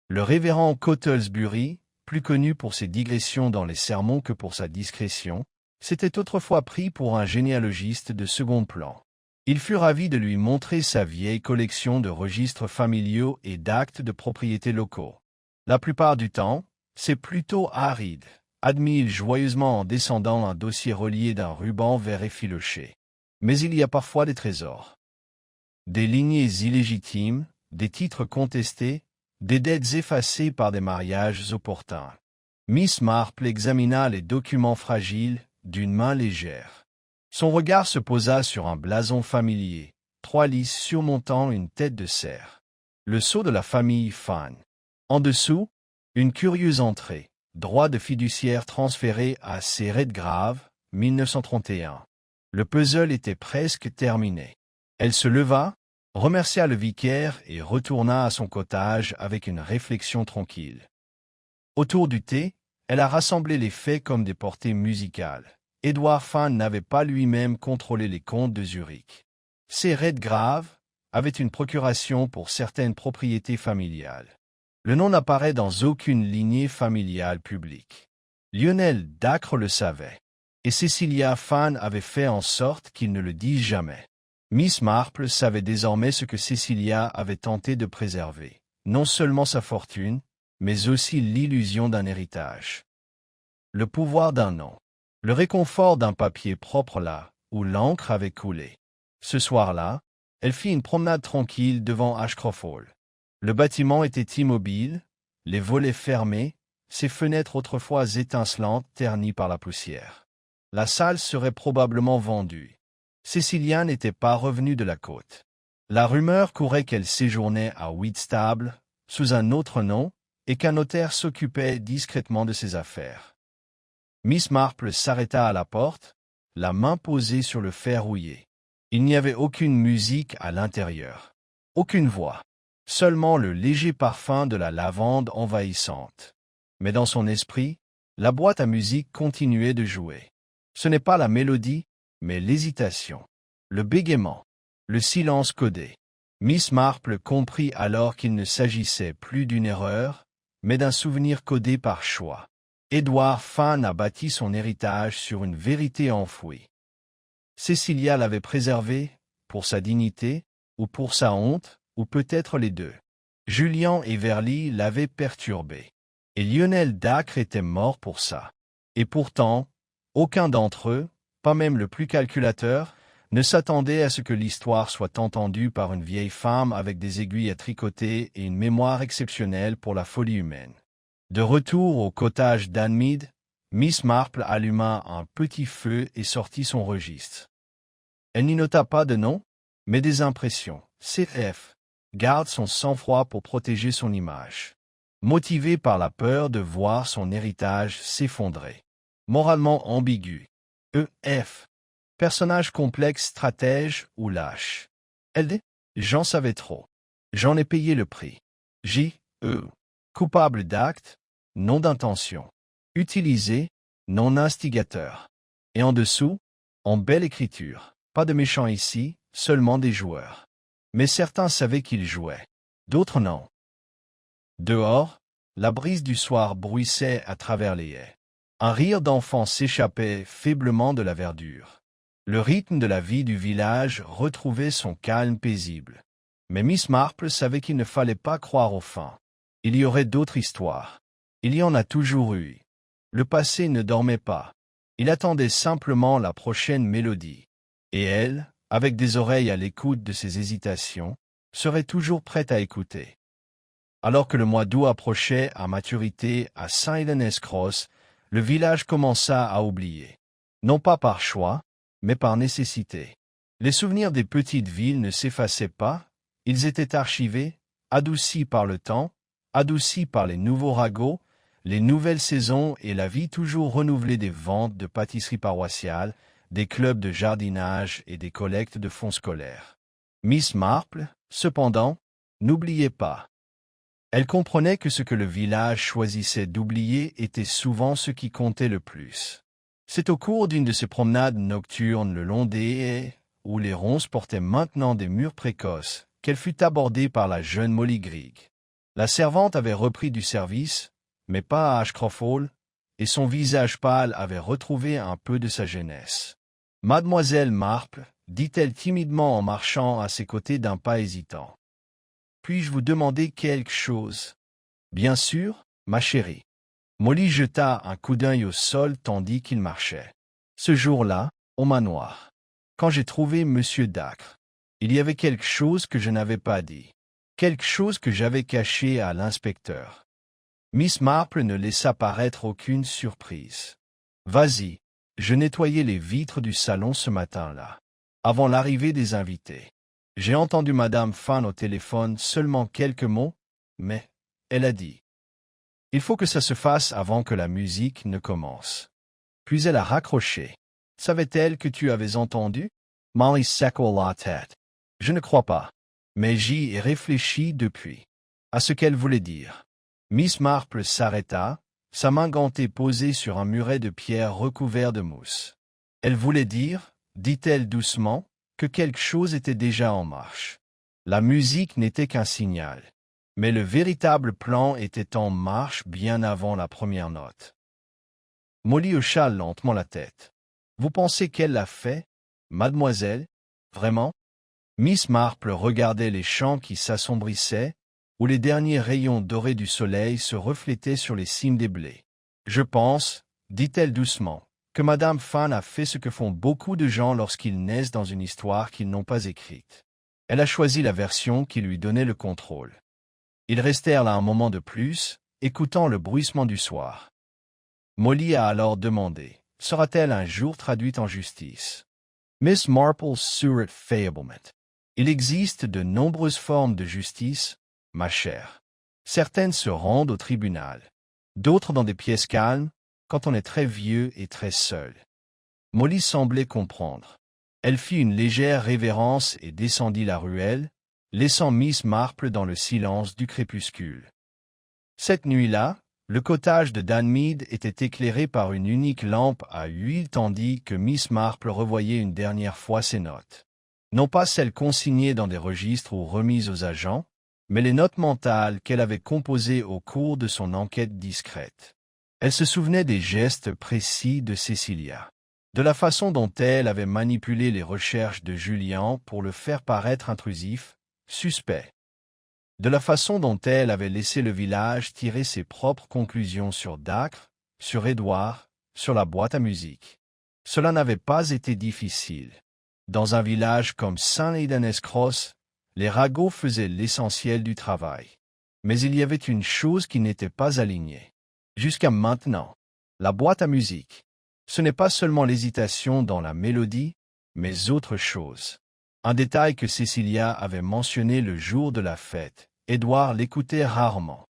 Le révérend Cottlesbury, plus connu pour ses digressions dans les sermons que pour sa discrétion, s'était autrefois pris pour un généalogiste de second plan. Il fut ravi de lui montrer sa vieille collection de registres familiaux et d'actes de propriété locaux. La plupart du temps, c'est plutôt aride, admit-il joyeusement en descendant un dossier relié d'un ruban vert effiloché. Mais il y a parfois des trésors. Des lignées illégitimes, des titres contestés, des dettes effacées par des mariages opportuns. Miss Marple examina les documents fragiles d'une main légère. Son regard se posa sur un blason familier, 3 lys surmontant une tête de cerf. Le sceau de la famille Fan. En dessous, une curieuse entrée. Droit de fiduciaire transféré à C. Redgrave, 1931. Le puzzle était presque terminé. Elle se leva, remercia le vicaire et retourna à son cottage avec une réflexion tranquille. Autour du thé, elle a rassemblé les faits comme des portées musicales. Édouard Fan n'avait pas lui-même contrôlé les comptes de Zurich. C. Redgrave avait une procuration pour certaines propriétés familiales. Le nom n'apparaît dans aucune lignée familiale publique. Lionel Dacre le savait, et Cecilia Fan avait fait en sorte qu'il ne le dise jamais. Miss Marple savait désormais ce que Cecilia avait tenté de préserver, non seulement sa fortune, mais aussi l'illusion d'un héritage. Le pouvoir d'un nom. Le réconfort d'un papier propre là, où l'encre avait coulé. Ce soir-là, elle fit une promenade tranquille devant Ashcroft Hall. Le bâtiment était immobile, les volets fermés, ses fenêtres autrefois étincelantes ternies par la poussière. La salle serait probablement vendue. Cecilia n'était pas revenue de la côte. La rumeur courait qu'elle séjournait à Whitstable, sous un autre nom, et qu'un notaire s'occupait discrètement de ses affaires. Miss Marple s'arrêta à la porte, la main posée sur le fer rouillé. Il n'y avait aucune musique à l'intérieur. Aucune voix. Seulement le léger parfum de la lavande envahissante. Mais dans son esprit, la boîte à musique continuait de jouer. Ce n'est pas la mélodie, mais l'hésitation, le bégaiement, le silence codé. Miss Marple comprit alors qu'il ne s'agissait plus d'une erreur, mais d'un souvenir codé par choix. Édouard Fan a bâti son héritage sur une vérité enfouie. Cecilia l'avait préservé, pour sa dignité, ou pour sa honte, ou peut-être les deux. Julian et Verly l'avaient perturbé. Et Lionel Dacre était mort pour ça. Et pourtant, aucun d'entre eux, pas même le plus calculateur, ne s'attendait à ce que l'histoire soit entendue par une vieille femme avec des aiguilles à tricoter et une mémoire exceptionnelle pour la folie humaine. De retour au cottage d'Anmead, Miss Marple alluma un petit feu et sortit son registre. Elle n'y nota pas de nom, mais des impressions. C.F. garde son sang-froid pour protéger son image. Motivé par la peur de voir son héritage s'effondrer. Moralement ambigu. E.F. personnage complexe, stratège ou lâche. L.D. j'en savais trop. J'en ai payé le prix. J.E. coupable d'acte, non d'intention. Utilisé, non instigateur. Et en dessous, en belle écriture, pas de méchants ici, seulement des joueurs. Mais certains savaient qu'ils jouaient, d'autres non. Dehors, la brise du soir bruissait à travers les haies. Un rire d'enfant s'échappait faiblement de la verdure. Le rythme de la vie du village retrouvait son calme paisible. Mais Miss Marple savait qu'il ne fallait pas croire aux fins. Il y aurait d'autres histoires. Il y en a toujours eu. Le passé ne dormait pas. Il attendait simplement la prochaine mélodie. Et elle, avec des oreilles à l'écoute de ses hésitations, serait toujours prête à écouter. Alors que le mois d'août approchait à maturité à Saint-Hélénès Cross, le village commença à oublier. Non pas par choix, mais par nécessité. Les souvenirs des petites villes ne s'effaçaient pas, ils étaient archivés, adoucis par le temps, adoucis par les nouveaux ragots, les nouvelles saisons et la vie toujours renouvelée des ventes de pâtisseries paroissiales, des clubs de jardinage et des collectes de fonds scolaires. Miss Marple, cependant, n'oubliait pas. Elle comprenait que ce que le village choisissait d'oublier était souvent ce qui comptait le plus. C'est au cours d'une de ces promenades nocturnes le long des haies, où les ronces portaient maintenant des mûres précoces, qu'elle fut abordée par la jeune Molly Grigg. La servante avait repris du service, mais pas à Ashcroft Hall, et son visage pâle avait retrouvé un peu de sa jeunesse. « Mademoiselle Marple, dit-elle timidement en marchant à ses côtés d'un pas hésitant. Puis-je vous demander quelque chose? Bien sûr, ma chérie. Molly jeta un coup d'œil au sol tandis qu'il marchait. Ce jour-là, au manoir, quand j'ai trouvé Monsieur Dacre, il y avait quelque chose que je n'avais pas dit. Quelque chose que j'avais caché à l'inspecteur. Miss Marple ne laissa paraître aucune surprise. Vas-y, je nettoyais les vitres du salon ce matin-là, avant l'arrivée des invités. J'ai entendu Madame Fan au téléphone seulement quelques mots, mais elle a dit. Il faut que ça se fasse avant que la musique ne commence. Puis elle a raccroché. Savait-elle que tu avais entendu? Molly secoua la tête. Je ne crois pas. Mais j'y ai réfléchi depuis. À ce qu'elle voulait dire. Miss Marple s'arrêta, sa main gantée posée sur un muret de pierre recouvert de mousse. Elle voulait dire, dit-elle doucement, que quelque chose était déjà en marche. La musique n'était qu'un signal. Mais le véritable plan était en marche bien avant la première note. Molly hocha lentement la tête. Vous pensez qu'elle l'a fait, mademoiselle? Vraiment? Miss Marple regardait les champs qui s'assombrissaient, où les derniers rayons dorés du soleil se reflétaient sur les cimes des blés. Je pense, dit-elle doucement, que Madame Fan a fait ce que font beaucoup de gens lorsqu'ils naissent dans une histoire qu'ils n'ont pas écrite. Elle a choisi la version qui lui donnait le contrôle. Ils restèrent là un moment de plus, écoutant le bruissement du soir. Molly a alors demandé, sera-t-elle un jour traduite en justice? Miss Marple sourit faiblement. Il existe de nombreuses formes de justice, ma chère. Certaines se rendent au tribunal, d'autres dans des pièces calmes, quand on est très vieux et très seul. Molly semblait comprendre. Elle fit une légère révérence et descendit la ruelle, laissant Miss Marple dans le silence du crépuscule. Cette nuit-là, le cottage de Danmead était éclairé par une unique lampe à huile tandis que Miss Marple revoyait une dernière fois ses notes. Non pas celles consignées dans des registres ou remises aux agents, mais les notes mentales qu'elle avait composées au cours de son enquête discrète. Elle se souvenait des gestes précis de Cecilia, de la façon dont elle avait manipulé les recherches de Julien pour le faire paraître intrusif, suspect, de la façon dont elle avait laissé le village tirer ses propres conclusions sur Dacre, sur Édouard, sur la boîte à musique. Cela n'avait pas été difficile. Dans un village comme Saint-Leidanes-Cross, les ragots faisaient l'essentiel du travail. Mais il y avait une chose qui n'était pas alignée. Jusqu'à maintenant, la boîte à musique, ce n'est pas seulement l'hésitation dans la mélodie, mais autre chose. Un détail que Cecilia avait mentionné le jour de la fête, Édouard l'écoutait rarement.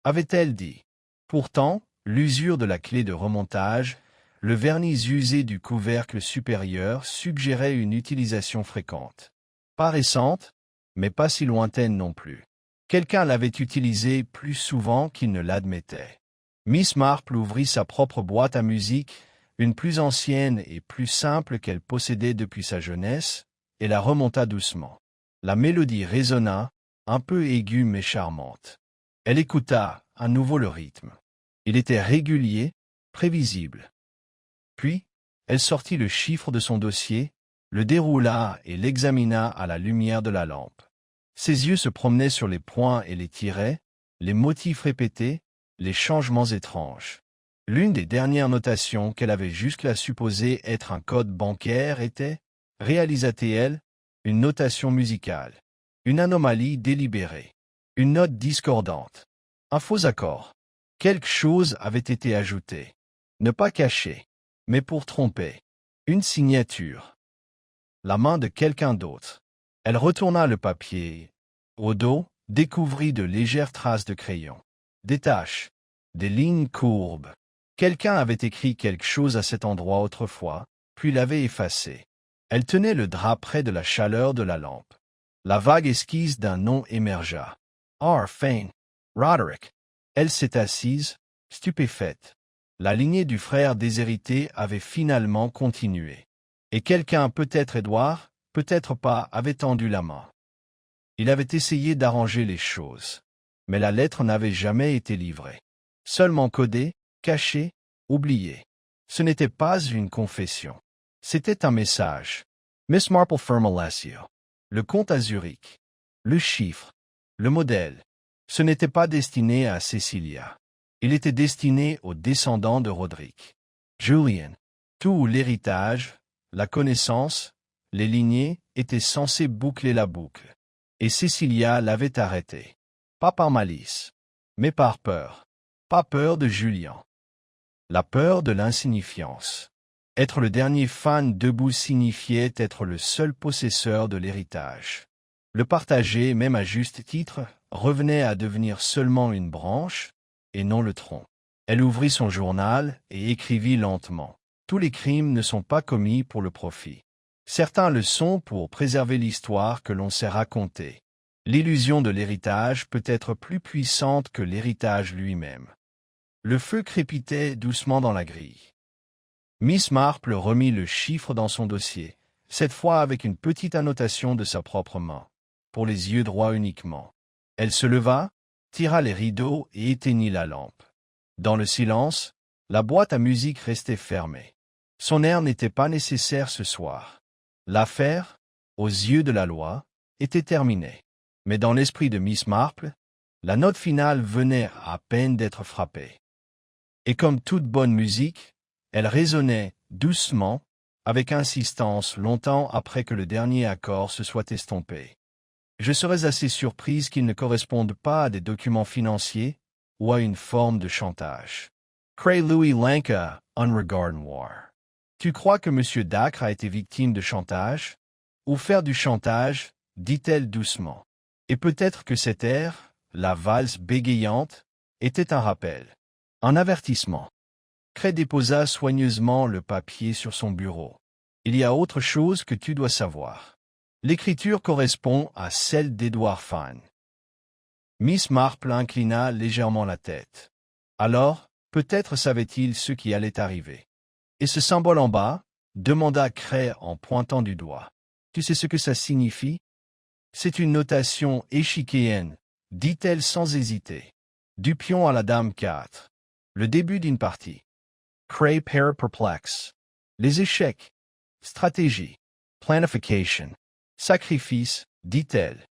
Avait-elle dit? Pourtant, l'usure de la clé de remontage, le vernis usé du couvercle supérieur suggérait une utilisation fréquente. Pas récente, mais pas si lointaine non plus. Quelqu'un l'avait utilisé plus souvent qu'il ne l'admettait. Miss Marple ouvrit sa propre boîte à musique, une plus ancienne et plus simple qu'elle possédait depuis sa jeunesse, et la remonta doucement. La mélodie résonna, un peu aiguë mais charmante. Elle écouta à nouveau le rythme. Il était régulier, prévisible. Puis, elle sortit le chiffre de son dossier, le déroula et l'examina à la lumière de la lampe. Ses yeux se promenaient sur les points et les tirets, les motifs répétés, les changements étranges. L'une des dernières notations qu'elle avait jusque-là supposé être un code bancaire était, réalisa-t-elle, une notation musicale, une anomalie délibérée, une note discordante, un faux accord. Quelque chose avait été ajouté. Ne pas cacher, mais pour tromper. Une signature. La main de quelqu'un d'autre. Elle retourna le papier. Au dos, découvrit de légères traces de crayon. Des taches, des lignes courbes. Quelqu'un avait écrit quelque chose à cet endroit autrefois, puis l'avait effacé. Elle tenait le drap près de la chaleur de la lampe. La vague esquisse d'un nom émergea. R. Fane. Roderick. Elle s'est assise, stupéfaite. La lignée du frère déshérité avait finalement continué. Et quelqu'un, peut-être Édouard, peut-être pas, avait tendu la main. Il avait essayé d'arranger les choses. Mais la lettre n'avait jamais été livrée. Seulement codée, cachée, oubliée. Ce n'était pas une confession. C'était un message. Miss Marple Fermalacio. Le compte à Zurich. Le chiffre. Le modèle. Ce n'était pas destiné à Cecilia. Il était destiné aux descendants de Roderick. Julien. Tout l'héritage, la connaissance, les lignées étaient censés boucler la boucle. Et Cecilia l'avait arrêté. Pas par malice, mais par peur. Pas peur de Julien. La peur de l'insignifiance. Être le dernier fan debout signifiait être le seul possesseur de l'héritage. Le partager, même à juste titre, revenait à devenir seulement une branche, et non le tronc. Elle ouvrit son journal et écrivit lentement. Tous les crimes ne sont pas commis pour le profit. Certains le sont pour préserver l'histoire que l'on s'est racontée. L'illusion de l'héritage peut être plus puissante que l'héritage lui-même. Le feu crépitait doucement dans la grille. Miss Marple remit le chiffre dans son dossier, cette fois avec une petite annotation de sa propre main, pour les yeux droits uniquement. Elle se leva, tira les rideaux et éteignit la lampe. Dans le silence, La boîte à musique restait fermée. Son air n'était pas nécessaire ce soir. L'affaire, aux yeux de la loi, était terminée. Mais dans l'esprit de Miss Marple, la note finale venait à peine d'être frappée. Et comme toute bonne musique, elle résonnait doucement, avec insistance longtemps après que le dernier accord se soit estompé. Je serais assez surprise qu'il ne corresponde pas à des documents financiers ou à une forme de chantage. Cray Louis Lanka, Unregard Noir. Tu crois que M. Dacre a été victime de chantage? Ou faire du chantage, dit-elle doucement. Et peut-être que cet air, la valse bégayante, était un rappel. Un avertissement. Cray déposa soigneusement le papier sur son bureau. Il y a autre chose que tu dois savoir. L'écriture correspond à celle d'Edward Fine. Miss Marple inclina légèrement la tête. Alors, peut-être savait-il ce qui allait arriver. Et ce symbole en bas? Demanda Cray en pointant du doigt. Tu sais ce que ça signifie? C'est une notation échiquéenne, dit-elle sans hésiter. Du pion à la dame 4. Le début d'une partie. Cray père perplexe. Les échecs. Stratégie. Planification. Sacrifice, dit-elle.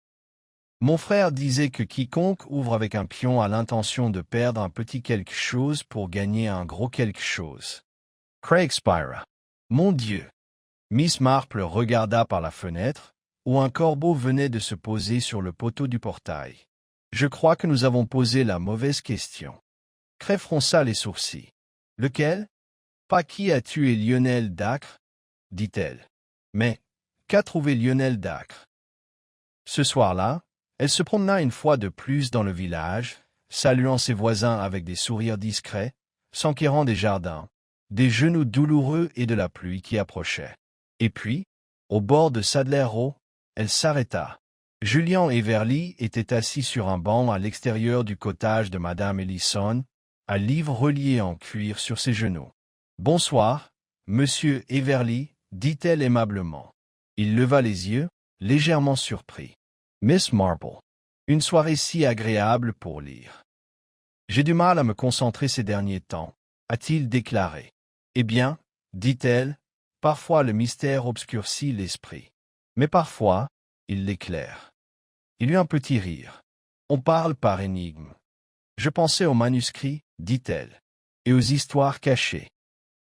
Mon frère disait que quiconque ouvre avec un pion a l'intention de perdre un petit quelque chose pour gagner un gros quelque chose. Cray expira. Mon Dieu! Miss Marple regarda par la fenêtre, où un corbeau venait de se poser sur le poteau du portail. Je crois que nous avons posé la mauvaise question. Cray fronça les sourcils. Lequel? Pas qui a tué Lionel Dacre, dit-elle. Mais, qu'a trouvé Lionel Dacre? Ce soir-là, elle se promena une fois de plus dans le village, saluant ses voisins avec des sourires discrets, s'enquérant des jardins, des genoux douloureux et de la pluie qui approchait. Et puis, au bord de Sadler Row, elle s'arrêta. Julian Everly était assis sur un banc à l'extérieur du cottage de Madame Ellison, un livre relié en cuir sur ses genoux. « Bonsoir, Monsieur Everly, dit-elle aimablement. Il leva les yeux, légèrement surpris. Miss Marple. Une soirée si agréable pour lire. J'ai du mal à me concentrer ces derniers temps, a-t-il déclaré. Eh bien, dit-elle, parfois le mystère obscurcit l'esprit. Mais parfois, il l'éclaire. Il eut un petit rire. On parle par énigme. Je pensais aux manuscrits, dit-elle, et aux histoires cachées.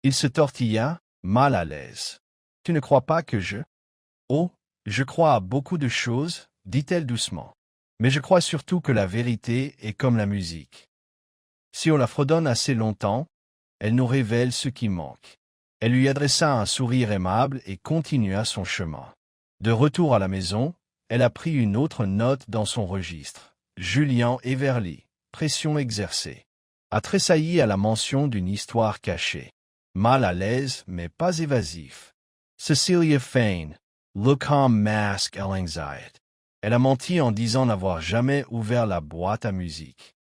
Il se tortilla, mal à l'aise. Tu ne crois pas que je... Oh, je crois à beaucoup de choses, dit-elle doucement. Mais je crois surtout que la vérité est comme la musique. Si on la fredonne assez longtemps, elle nous révèle ce qui manque. Elle lui adressa un sourire aimable et continua son chemin. De retour à la maison, elle apprit une autre note dans son registre. Julian Everly, pression exercée. A tressailli à la mention d'une histoire cachée. Mal à l'aise, mais pas évasif. Cecilia Fane, le calm masque à l'anxiety. Elle a menti en disant n'avoir jamais ouvert la boîte à musique.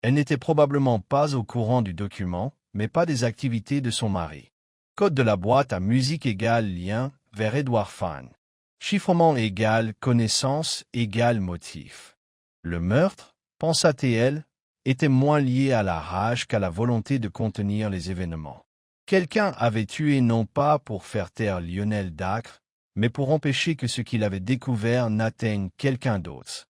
Elle n'était probablement pas au courant du document, mais pas des activités de son mari. Code de la boîte à musique égale lien vers Edward Fine. Chiffrement égale connaissance égale motif. Le meurtre, pensa-t-elle, était moins lié à la rage qu'à la volonté de contenir les événements. Quelqu'un avait tué non pas pour faire taire Lionel Dacre, mais pour empêcher que ce qu'il avait découvert n'atteigne quelqu'un d'autre.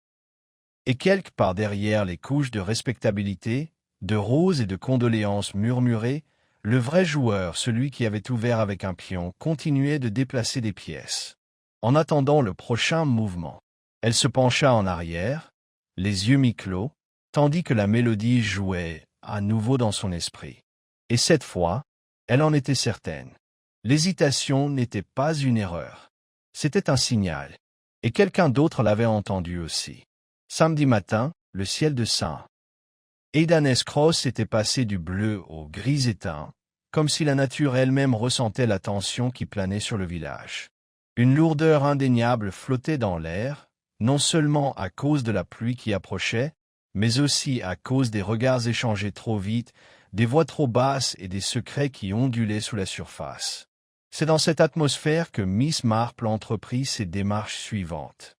Et quelque part derrière les couches de respectabilité, de roses et de condoléances murmurées, le vrai joueur, celui qui avait ouvert avec un pion, continuait de déplacer des pièces. En attendant le prochain mouvement, elle se pencha en arrière, les yeux mi-clos, tandis que la mélodie jouait à nouveau dans son esprit. Et cette fois, elle en était certaine. L'hésitation n'était pas une erreur. C'était un signal. Et quelqu'un d'autre l'avait entendu aussi. Samedi matin, le ciel de St. Aidan's Cross était passé du bleu au gris éteint, comme si la nature elle-même ressentait la tension qui planait sur le village. Une lourdeur indéniable flottait dans l'air, non seulement à cause de la pluie qui approchait, mais aussi à cause des regards échangés trop vite, des voix trop basses et des secrets qui ondulaient sous la surface. C'est dans cette atmosphère que Miss Marple entreprit ses démarches suivantes.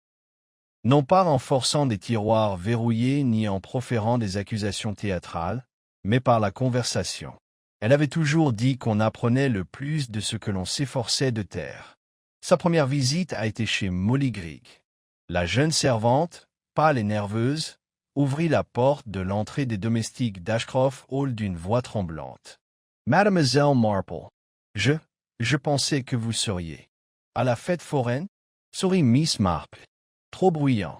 Non pas en forçant des tiroirs verrouillés ni en proférant des accusations théâtrales, mais par la conversation. Elle avait toujours dit qu'on apprenait le plus de ce que l'on s'efforçait de taire. Sa première visite a été chez Molly Greig. La jeune servante, pâle et nerveuse, ouvrit la porte de l'entrée des domestiques d'Ashcroft Hall d'une voix tremblante. « Mademoiselle Marple, je pensais que vous seriez. À la fête foraine ?» sourit Miss Marple. « Trop bruyant.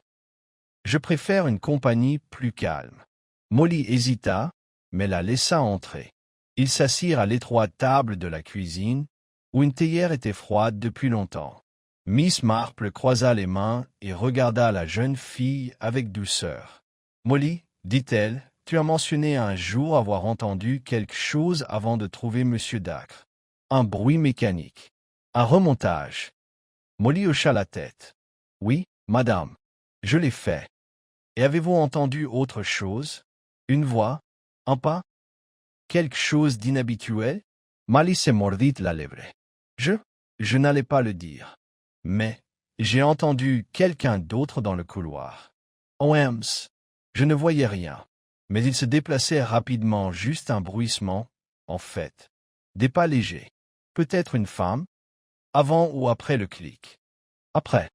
Je préfère une compagnie plus calme. » Molly hésita, mais la laissa entrer. Ils s'assirent à l'étroite table de la cuisine, où une théière était froide depuis longtemps. Miss Marple croisa les mains et regarda la jeune fille avec douceur. « Molly, dit-elle, tu as mentionné un jour avoir entendu quelque chose avant de trouver M. Dacre. Un bruit mécanique. Un remontage. » Molly hocha la tête. « Oui, madame, je l'ai fait. Et avez-vous entendu autre chose? Une voix? Un pas? Quelque chose d'inhabituel? » Molly se mordit la lèvre. Je n'allais pas le dire. Mais j'ai entendu quelqu'un d'autre dans le couloir. OMS. Je ne voyais rien. Mais il se déplaçait rapidement, juste un bruissement, en fait. Des pas légers. Peut-être une femme? Avant ou après le clic? Après.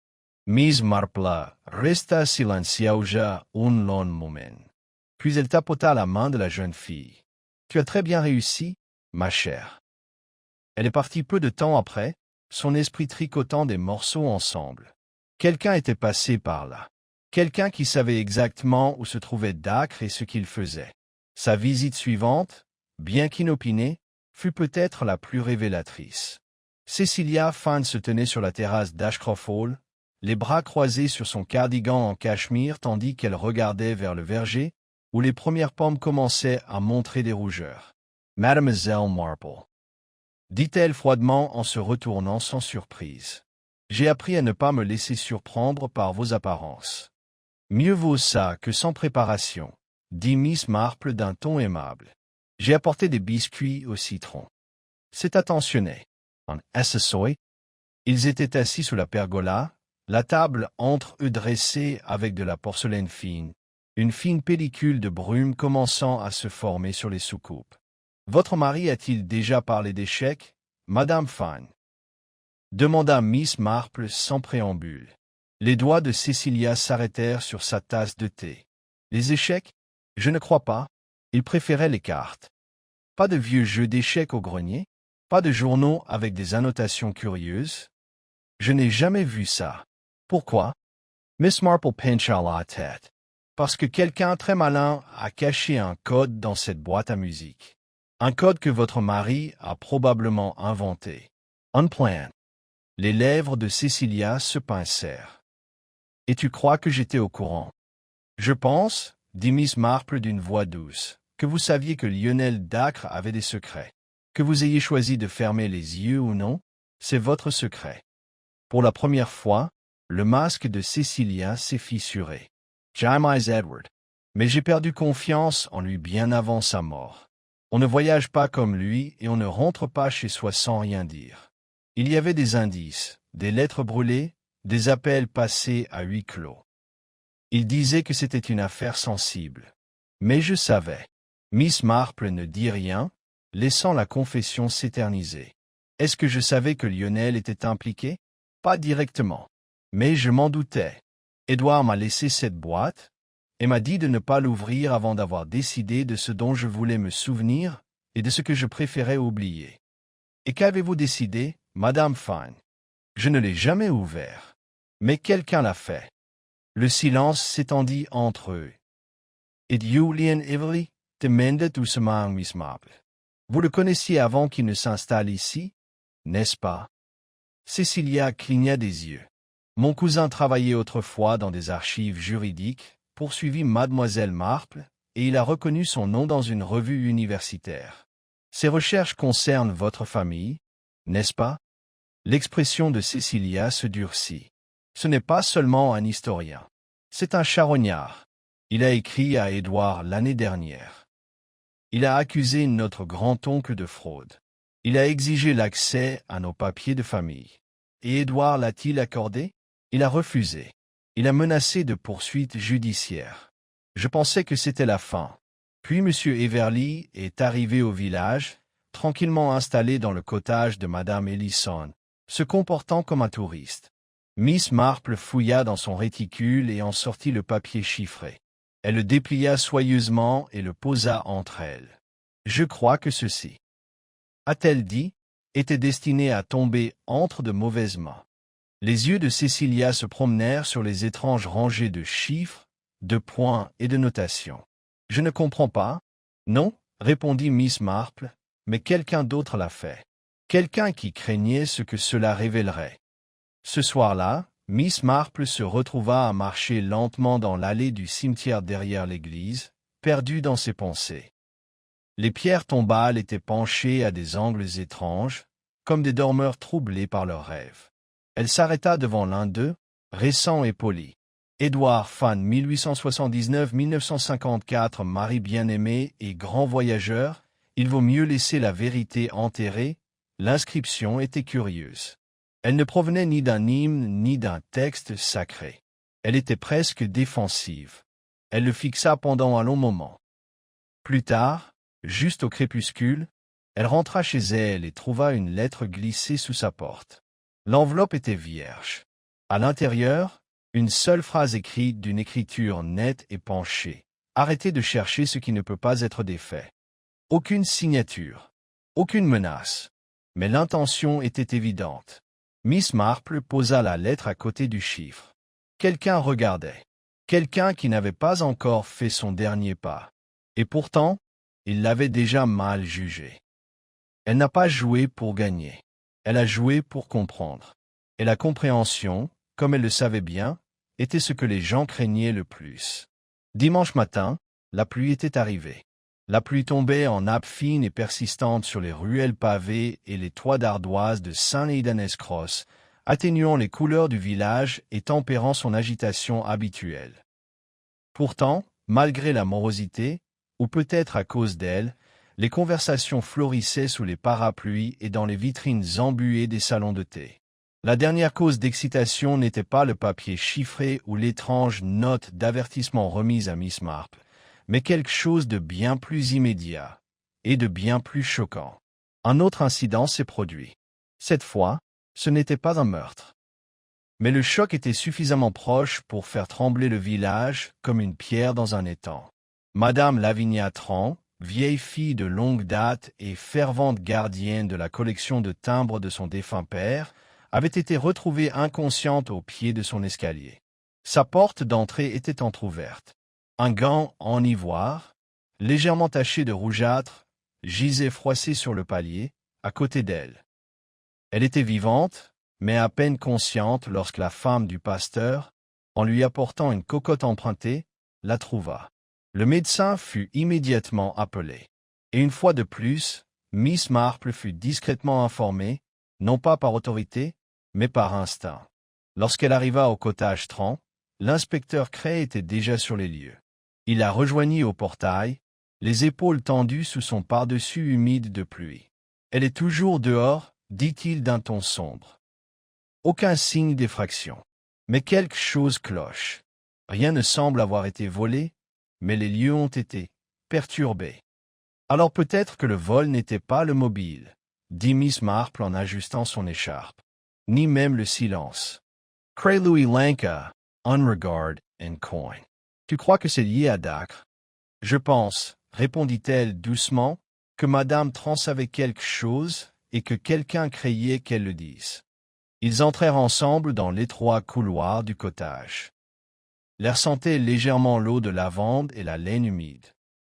Miss Marple resta silencieuse un long moment. Puis elle tapota la main de la jeune fille. « Tu as très bien réussi, ma chère. » Elle est partie peu de temps après, son esprit tricotant des morceaux ensemble. Quelqu'un était passé par là. Quelqu'un qui savait exactement où se trouvait Dacre et ce qu'il faisait. Sa visite suivante, bien qu'inopinée, fut peut-être la plus révélatrice. Cecilia Fine se tenait sur la terrasse d'Ashcroft Hall, les bras croisés sur son cardigan en cachemire tandis qu'elle regardait vers le verger, où les premières pommes commençaient à montrer des rougeurs. « Mademoiselle Marple, » dit-elle froidement en se retournant sans surprise. « J'ai appris à ne pas me laisser surprendre par vos apparences. »« Mieux vaut ça que sans préparation, » dit Miss Marple d'un ton aimable. « J'ai apporté des biscuits au citron. » C'est attentionné. En SSOI, ils étaient assis sous la pergola, la table entre eux dressée avec de la porcelaine fine, une fine pellicule de brume commençant à se former sur les soucoupes. « Votre mari a-t-il déjà parlé d'échecs, Madame Fine ?» demanda Miss Marple sans préambule. Les doigts de Cecilia s'arrêtèrent sur sa tasse de thé. « Les échecs? Je ne crois pas. Il préférait les cartes. Pas de vieux jeux d'échecs au grenier? Pas de journaux avec des annotations curieuses? Je n'ai jamais vu ça. Pourquoi? » Miss Marple pencha la tête. « Parce que quelqu'un très malin a caché un code dans cette boîte à musique. Un code que votre mari a probablement inventé. Un plan. » Les lèvres de Cecilia se pincèrent. « Et tu crois que j'étais au courant? »« Je pense, » dit Miss Marple d'une voix douce, « que vous saviez que Lionel Dacre avait des secrets. Que vous ayez choisi de fermer les yeux ou non, c'est votre secret. » Pour la première fois, le masque de Cecilia s'est fissuré. « Jamais Edward. Mais j'ai perdu confiance en lui bien avant sa mort. On ne voyage pas comme lui et on ne rentre pas chez soi sans rien dire. Il y avait des indices, des lettres brûlées, des appels passés à huis clos. Il disait que c'était une affaire sensible. Mais je savais. » Miss Marple ne dit rien, laissant la confession s'éterniser. « Est-ce que je savais que Lionel était impliqué? Pas directement. Mais je m'en doutais. Édouard m'a laissé cette boîte et m'a dit de ne pas l'ouvrir avant d'avoir décidé de ce dont je voulais me souvenir et de ce que je préférais oublier. Et qu'avez-vous décidé, Madame Fine? Je ne l'ai jamais ouvert. Mais quelqu'un l'a fait. » Le silence s'étendit entre eux. « Et Julian Everly? » demanda doucement Miss Marple. « Vous le connaissiez avant qu'il ne s'installe ici, n'est-ce pas? » Cecilia cligna des yeux. « Mon cousin travaillait autrefois dans des archives juridiques, poursuivit Mademoiselle Marple, et il a reconnu son nom dans une revue universitaire. Ces recherches concernent votre famille, n'est-ce pas? » L'expression de Cecilia se durcit. Ce n'est pas seulement un historien. C'est un charognard. Il a écrit à Édouard l'année dernière. Il a accusé notre grand-oncle de fraude. Il a exigé l'accès à nos papiers de famille. Et Édouard l'a-t-il accordé? Il a refusé. Il a menacé de poursuites judiciaires. Je pensais que c'était la fin. Puis M. Everly est arrivé au village, tranquillement installé dans le cottage de Madame Ellison, se comportant comme un touriste. Miss Marple fouilla dans son réticule et en sortit le papier chiffré. Elle le déplia soigneusement et le posa entre elles. « Je crois que ceci, a-t-elle dit, était destiné à tomber entre de mauvaises mains. » Les yeux de Cecilia se promenèrent sur les étranges rangées de chiffres, de points et de notations. « Je ne comprends pas. »« Non, » répondit Miss Marple, « mais quelqu'un d'autre l'a fait. Quelqu'un qui craignait ce que cela révélerait. » Ce soir-là, Miss Marple se retrouva à marcher lentement dans l'allée du cimetière derrière l'église, perdue dans ses pensées. Les pierres tombales étaient penchées à des angles étranges, comme des dormeurs troublés par leurs rêves. Elle s'arrêta devant l'un d'eux, récent et poli. Édouard Fan 1879-1954, mari bien-aimé et grand voyageur, il vaut mieux laisser la vérité enterrée. L'inscription était curieuse. Elle ne provenait ni d'un hymne ni d'un texte sacré. Elle était presque défensive. Elle le fixa pendant un long moment. Plus tard, juste au crépuscule, elle rentra chez elle et trouva une lettre glissée sous sa porte. L'enveloppe était vierge. À l'intérieur, une seule phrase écrite d'une écriture nette et penchée. Arrêtez de chercher ce qui ne peut pas être défait. Aucune signature. Aucune menace. Mais l'intention était évidente. Miss Marple posa la lettre à côté du chiffre. Quelqu'un regardait. Quelqu'un qui n'avait pas encore fait son dernier pas. Et pourtant, il l'avait déjà mal jugé. Elle n'a pas joué pour gagner. Elle a joué pour comprendre. Et la compréhension, comme elle le savait bien, était ce que les gens craignaient le plus. Dimanche matin, la pluie était arrivée. La pluie tombait en nappes fines et persistantes sur les ruelles pavées et les toits d'ardoise de Saint-Leidanes-Cross, atténuant les couleurs du village et tempérant son agitation habituelle. Pourtant, malgré la morosité, ou peut-être à cause d'elle, les conversations florissaient sous les parapluies et dans les vitrines embuées des salons de thé. La dernière cause d'excitation n'était pas le papier chiffré ou l'étrange note d'avertissement remise à Miss Marple, mais quelque chose de bien plus immédiat et de bien plus choquant. Un autre incident s'est produit. Cette fois, ce n'était pas un meurtre. Mais le choc était suffisamment proche pour faire trembler le village comme une pierre dans un étang. Madame Lavinia Tran, vieille fille de longue date et fervente gardienne de la collection de timbres de son défunt père, avait été retrouvée inconsciente au pied de son escalier. Sa porte d'entrée était entr'ouverte. Un gant en ivoire, légèrement taché de rougeâtre, gisait froissé sur le palier, à côté d'elle. Elle était vivante, mais à peine consciente lorsque la femme du pasteur, en lui apportant une cocotte empruntée, la trouva. Le médecin fut immédiatement appelé. Et une fois de plus, Miss Marple fut discrètement informée, non pas par autorité, mais par instinct. Lorsqu'elle arriva au cottage Tran, l'inspecteur Cray était déjà sur les lieux. Il la rejoignit au portail, les épaules tendues sous son pardessus humide de pluie. « Elle est toujours dehors, » dit-il d'un ton sombre. Aucun signe d'effraction. Mais quelque chose cloche. Rien ne semble avoir été volé, mais les lieux ont été perturbés. Alors peut-être que le vol n'était pas le mobile, dit Miss Marple en ajustant son écharpe, ni même le silence. Cray Louis Lanka, Unregard and Coin. Tu crois que c'est lié à Dacre? Je pense, répondit-elle doucement, que Madame Tran savait quelque chose et que quelqu'un craignait qu'elle le dise. Ils entrèrent ensemble dans l'étroit couloir du cottage. L'air sentait légèrement l'eau de lavande et la laine humide.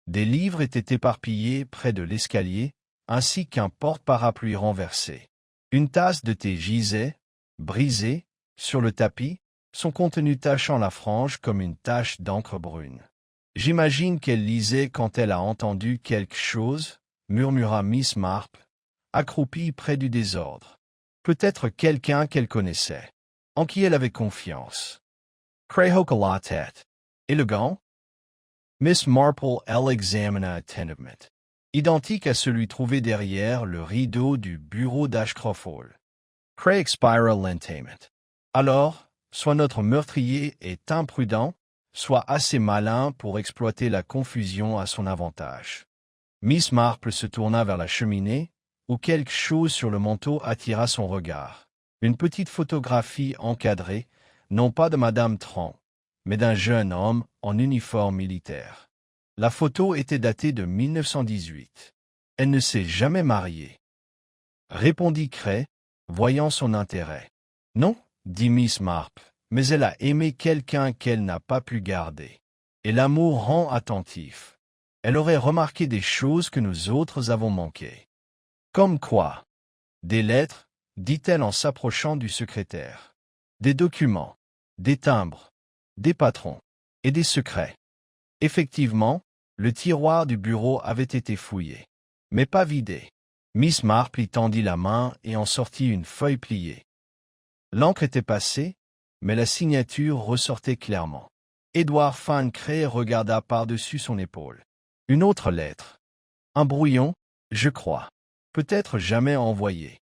Des livres étaient éparpillés près de l'escalier, ainsi qu'un porte-parapluie renversé. Une tasse de thé gisait, brisée, sur le tapis, son contenu tachant la frange comme une tache d'encre brune. « J'imagine qu'elle lisait quand elle a entendu quelque chose, » murmura Miss Marple, accroupie près du désordre. Peut-être quelqu'un qu'elle connaissait, en qui elle avait confiance. Cray hocha la tête. Et le gant? Miss Marple l'examina attentivement. Identique à celui trouvé derrière le rideau du bureau d'Ashcroft Hall. Cray expira lentement. Alors, soit notre meurtrier est imprudent, soit assez malin pour exploiter la confusion à son avantage. Miss Marple se tourna vers la cheminée, où quelque chose sur le manteau attira son regard. Une petite photographie encadrée, non pas de Madame Tran, mais d'un jeune homme en uniforme militaire. La photo était datée de 1918. Elle ne s'est jamais mariée, répondit Cray, voyant son intérêt. Non, dit Miss Marple, mais elle a aimé quelqu'un qu'elle n'a pas pu garder. Et l'amour rend attentif. Elle aurait remarqué des choses que nous autres avons manquées. Comme quoi? Des lettres, dit-elle en s'approchant du secrétaire. Des documents, des timbres, des patrons, et des secrets. Effectivement, le tiroir du bureau avait été fouillé, mais pas vidé. Miss Marple y tendit la main et en sortit une feuille pliée. L'encre était passée, mais la signature ressortait clairement. Édouard Van Cray regarda par-dessus son épaule. Une autre lettre. Un brouillon, je crois. Peut-être jamais envoyé.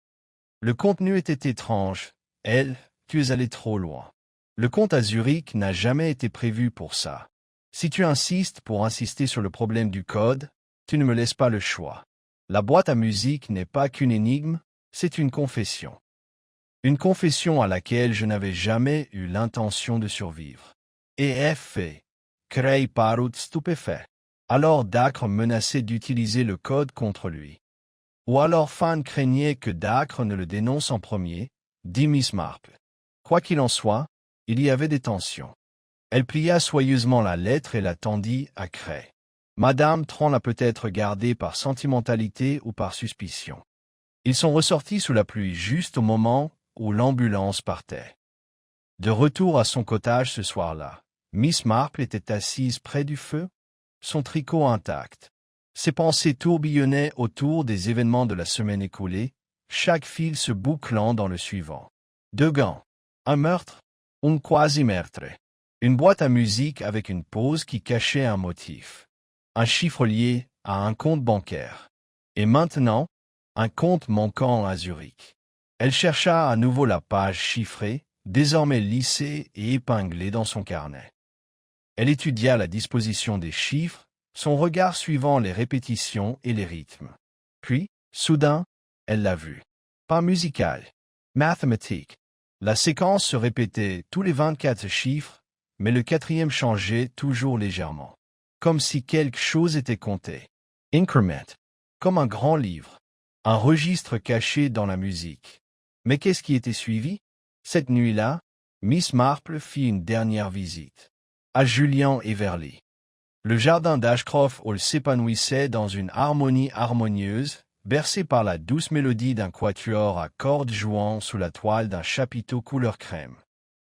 Le contenu était étrange. Elle, tu es allé trop loin. Le compte à Zurich n'a jamais été prévu pour ça. Si tu insistes pour insister sur le problème du code, tu ne me laisses pas le choix. La boîte à musique n'est pas qu'une énigme, c'est une confession. Une confession à laquelle je n'avais jamais eu l'intention de survivre. Et fait. Cray parut stupéfait. Alors Dacre menaçait d'utiliser le code contre lui. Ou alors Fan craignait que Dacre ne le dénonce en premier, dit Miss Marple. Quoi qu'il en soit, il y avait des tensions. Elle plia soigneusement la lettre et la tendit à Cray. Madame Tran l'a peut-être gardée par sentimentalité ou par suspicion. Ils sont ressortis sous la pluie juste au moment où l'ambulance partait. De retour à son cottage ce soir-là, Miss Marple était assise près du feu, son tricot intact. Ses pensées tourbillonnaient autour des événements de la semaine écoulée, chaque fil se bouclant dans le suivant. Deux gants, un meurtre, un quasi-meurtre, une boîte à musique avec une pause qui cachait un motif, un chiffre lié à un compte bancaire. Et maintenant, un compte manquant à Zurich. Elle chercha à nouveau la page chiffrée, désormais lissée et épinglée dans son carnet. Elle étudia la disposition des chiffres, son regard suivant les répétitions et les rythmes. Puis, soudain, elle l'a vu. Pas musical, mathématique. La séquence se répétait tous les 24 chiffres, mais le quatrième changeait toujours légèrement. Comme si quelque chose était compté. Increment. Comme un grand livre. Un registre caché dans la musique. Mais qu'est-ce qui était suivi? Cette nuit-là, Miss Marple fit une dernière visite. À Julian Everly. Le jardin d'Ashcroft Hall s'épanouissait dans une harmonie harmonieuse, bercée par la douce mélodie d'un quatuor à cordes jouant sous la toile d'un chapiteau couleur crème.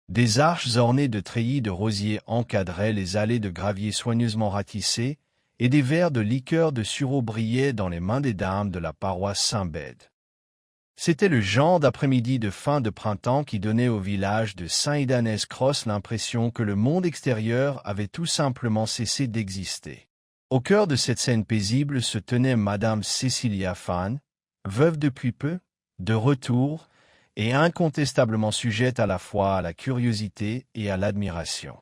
Des arches ornées de treillis de rosiers encadraient les allées de gravier soigneusement ratissées, et des verres de liqueur de sureau brillaient dans les mains des dames de la paroisse Saint-Bède. C'était le genre d'après-midi de fin de printemps qui donnait au village de Saint-Idanès-Cross l'impression que le monde extérieur avait tout simplement cessé d'exister. Au cœur de cette scène paisible se tenait Madame Cecilia Fan, veuve depuis peu, de retour, et incontestablement sujette à la fois à la curiosité et à l'admiration.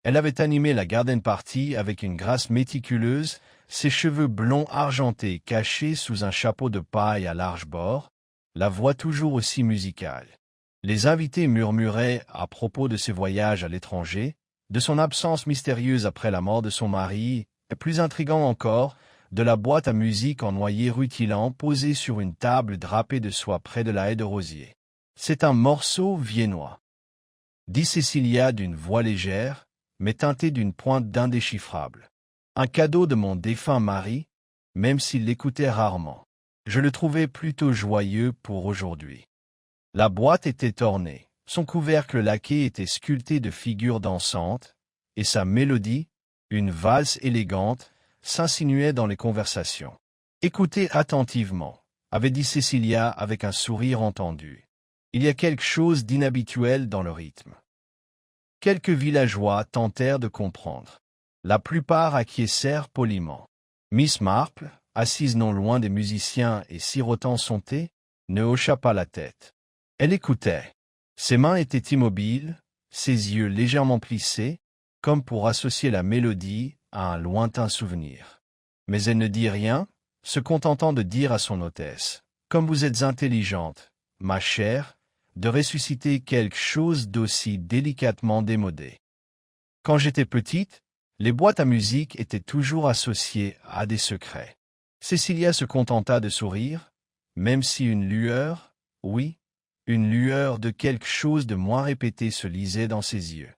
Elle avait animé la garden party avec une grâce méticuleuse, ses cheveux blonds argentés cachés sous un chapeau de paille à large bord, la voix toujours aussi musicale. Les invités murmuraient à propos de ses voyages à l'étranger, de son absence mystérieuse après la mort de son mari, et plus intrigant encore, de la boîte à musique en noyer rutilant posée sur une table drapée de soie près de la haie de rosier. C'est un morceau viennois, dit Cecilia d'une voix légère, mais teintée d'une pointe d'indéchiffrable. Un cadeau de mon défunt mari, même s'il l'écoutait rarement. Je le trouvais plutôt joyeux pour aujourd'hui. La boîte était ornée, son couvercle laqué était sculpté de figures dansantes, et sa mélodie, une valse élégante, s'insinuait dans les conversations. Écoutez attentivement, avait dit Cecilia avec un sourire entendu. Il y a quelque chose d'inhabituel dans le rythme. Quelques villageois tentèrent de comprendre. La plupart acquiescèrent poliment. Miss Marple, assise non loin des musiciens et sirotant son thé, ne hocha pas la tête. Elle écoutait. Ses mains étaient immobiles, ses yeux légèrement plissés, comme pour associer la mélodie à un lointain souvenir. Mais elle ne dit rien, se contentant de dire à son hôtesse, « Comme vous êtes intelligente, ma chère, de ressusciter quelque chose d'aussi délicatement démodé. Quand j'étais petite, les boîtes à musique étaient toujours associées à des secrets. » Cécilia se contenta de sourire, même si une lueur, oui, une lueur de quelque chose de moins répété se lisait dans ses yeux.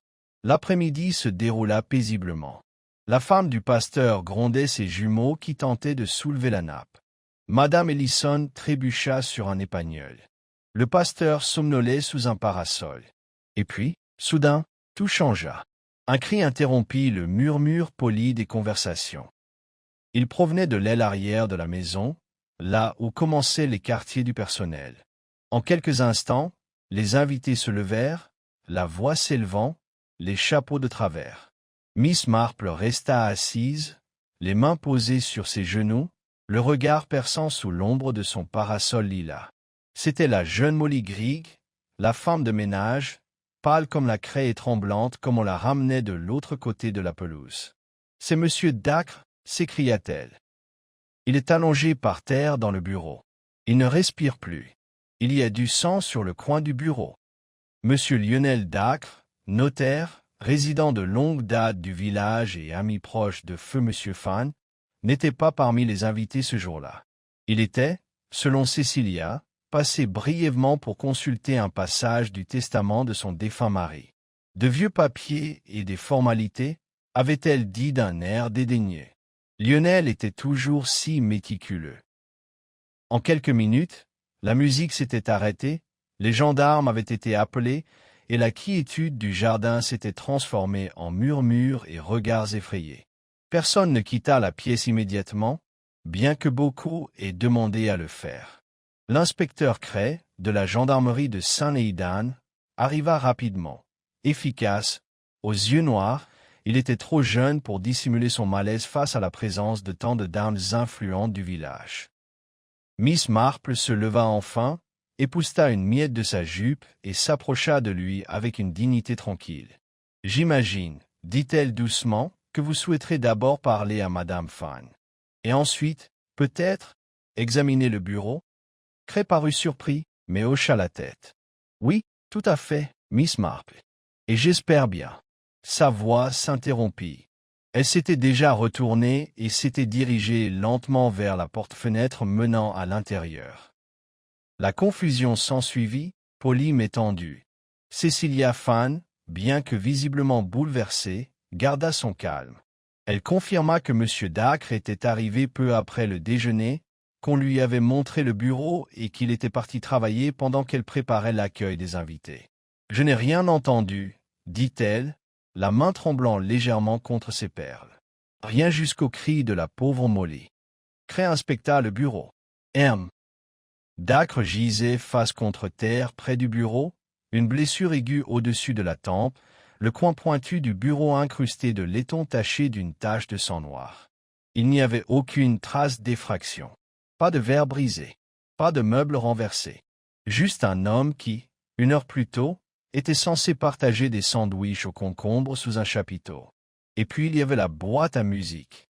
L'après-midi se déroula paisiblement. La femme du pasteur grondait ses jumeaux qui tentaient de soulever la nappe. Madame Ellison trébucha sur un épagneul. Le pasteur somnolait sous un parasol. Et puis, soudain, tout changea. Un cri interrompit le murmure poli des conversations. Il provenait de l'aile arrière de la maison, là où commençaient les quartiers du personnel. En quelques instants, les invités se levèrent, la voix s'élevant, les chapeaux de travers. Miss Marple resta assise, les mains posées sur ses genoux, le regard perçant sous l'ombre de son parasol lilas. C'était la jeune Molly Grigg, la femme de ménage, pâle comme la craie et tremblante comme on la ramenait de l'autre côté de la pelouse. « C'est Monsieur Dacre » s'écria-t-elle. Il est allongé par terre dans le bureau. Il ne respire plus. Il y a du sang sur le coin du bureau. Monsieur Lionel Dacre, notaire, résident de longue date du village et ami proche de feu Monsieur Fan, n'était pas parmi les invités ce jour-là. Il était, selon Cécilia, passé brièvement pour consulter un passage du testament de son défunt mari. De vieux papiers et des formalités, avait-elle dit d'un air dédaigneux. Lionel était toujours si méticuleux. En quelques minutes, la musique s'était arrêtée, les gendarmes avaient été appelés, et la quiétude du jardin s'était transformée en murmures et regards effrayés. Personne ne quitta la pièce immédiatement, bien que beaucoup aient demandé à le faire. L'inspecteur Cray, de la gendarmerie de Saint-Néidan, arriva rapidement. Efficace, aux yeux noirs, il était trop jeune pour dissimuler son malaise face à la présence de tant de dames influentes du village. Miss Marple se leva enfin, épousseta une miette de sa jupe et s'approcha de lui avec une dignité tranquille. « J'imagine, dit-elle doucement, que vous souhaiterez d'abord parler à Madame Fan. Et ensuite, peut-être, examiner le bureau ?» Cray parut surpris, mais hocha la tête. « Oui, tout à fait, Miss Marple. Et j'espère bien. » Sa voix s'interrompit. Elle s'était déjà retournée et s'était dirigée lentement vers la porte-fenêtre menant à l'intérieur. La confusion s'ensuivit, polie mais tendue. Cécilia Fan, bien que visiblement bouleversée, garda son calme. Elle confirma que M. Dacre était arrivé peu après le déjeuner, qu'on lui avait montré le bureau et qu'il était parti travailler pendant qu'elle préparait l'accueil des invités. « Je n'ai rien entendu, » dit-elle, la main tremblant légèrement contre ses perles. Rien jusqu'au cri de la pauvre Molly. Cray inspecta le bureau. Dacre gisait face contre terre près du bureau, une blessure aiguë au-dessus de la tempe, le coin pointu du bureau incrusté de laiton taché d'une tache de sang noir. Il n'y avait aucune trace d'effraction. Pas de verre brisé. Pas de meubles renversés. Juste un homme qui, une heure plus tôt, était censé partager des sandwichs aux concombres sous un chapiteau. Et puis il y avait la boîte à musique.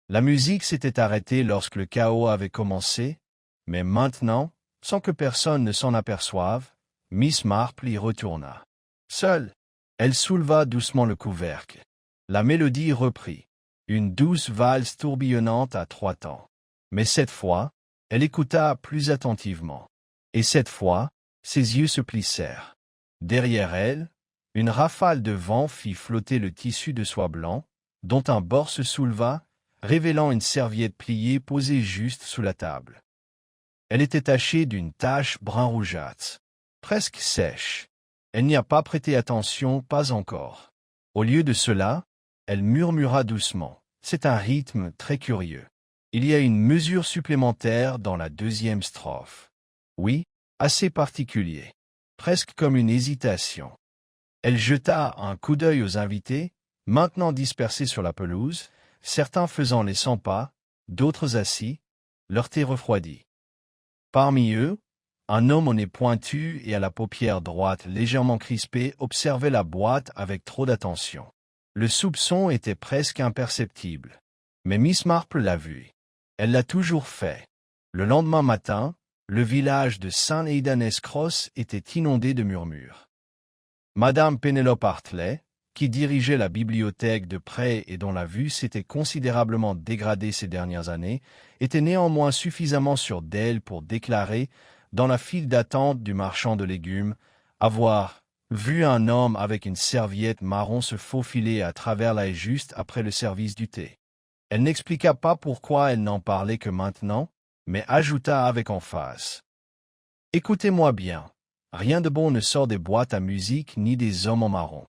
La musique s'était arrêtée lorsque le chaos avait commencé, mais maintenant, sans que personne ne s'en aperçoive, Miss Marple y retourna. Seule, elle souleva doucement le couvercle. La mélodie reprit, une douce valse tourbillonnante à 3 temps. Mais cette fois, elle écouta plus attentivement. Et cette fois, ses yeux se plissèrent. Derrière elle, une rafale de vent fit flotter le tissu de soie blanc, dont un bord se souleva, révélant une serviette pliée posée juste sous la table. Elle était tachée d'une tache brun rougeâtre, presque sèche. Elle n'y a pas prêté attention, pas encore. Au lieu de cela, elle murmura doucement. C'est un rythme très curieux. Il y a une mesure supplémentaire dans la deuxième strophe. Oui, assez particulier. Presque comme une hésitation. Elle jeta un coup d'œil aux invités, maintenant dispersés sur la pelouse, certains faisant les 100 pas, d'autres assis, leur thé refroidi. Parmi eux, un homme au nez pointu et à la paupière droite légèrement crispée observait la boîte avec trop d'attention. Le soupçon était presque imperceptible. Mais Miss Marple l'a vu. Elle l'a toujours fait. Le lendemain matin, le village de St. Aidan's Cross était inondé de murmures. Madame Penelope Hartley, qui dirigeait la bibliothèque de près et dont la vue s'était considérablement dégradée ces dernières années, était néanmoins suffisamment sûre d'elle pour déclarer, dans la file d'attente du marchand de légumes, avoir vu un homme avec une serviette marron se faufiler à travers la haie juste après le service du thé. Elle n'expliqua pas pourquoi elle n'en parlait que maintenant, mais ajouta avec emphase. « Écoutez-moi bien, rien de bon ne sort des boîtes à musique ni des hommes en marron.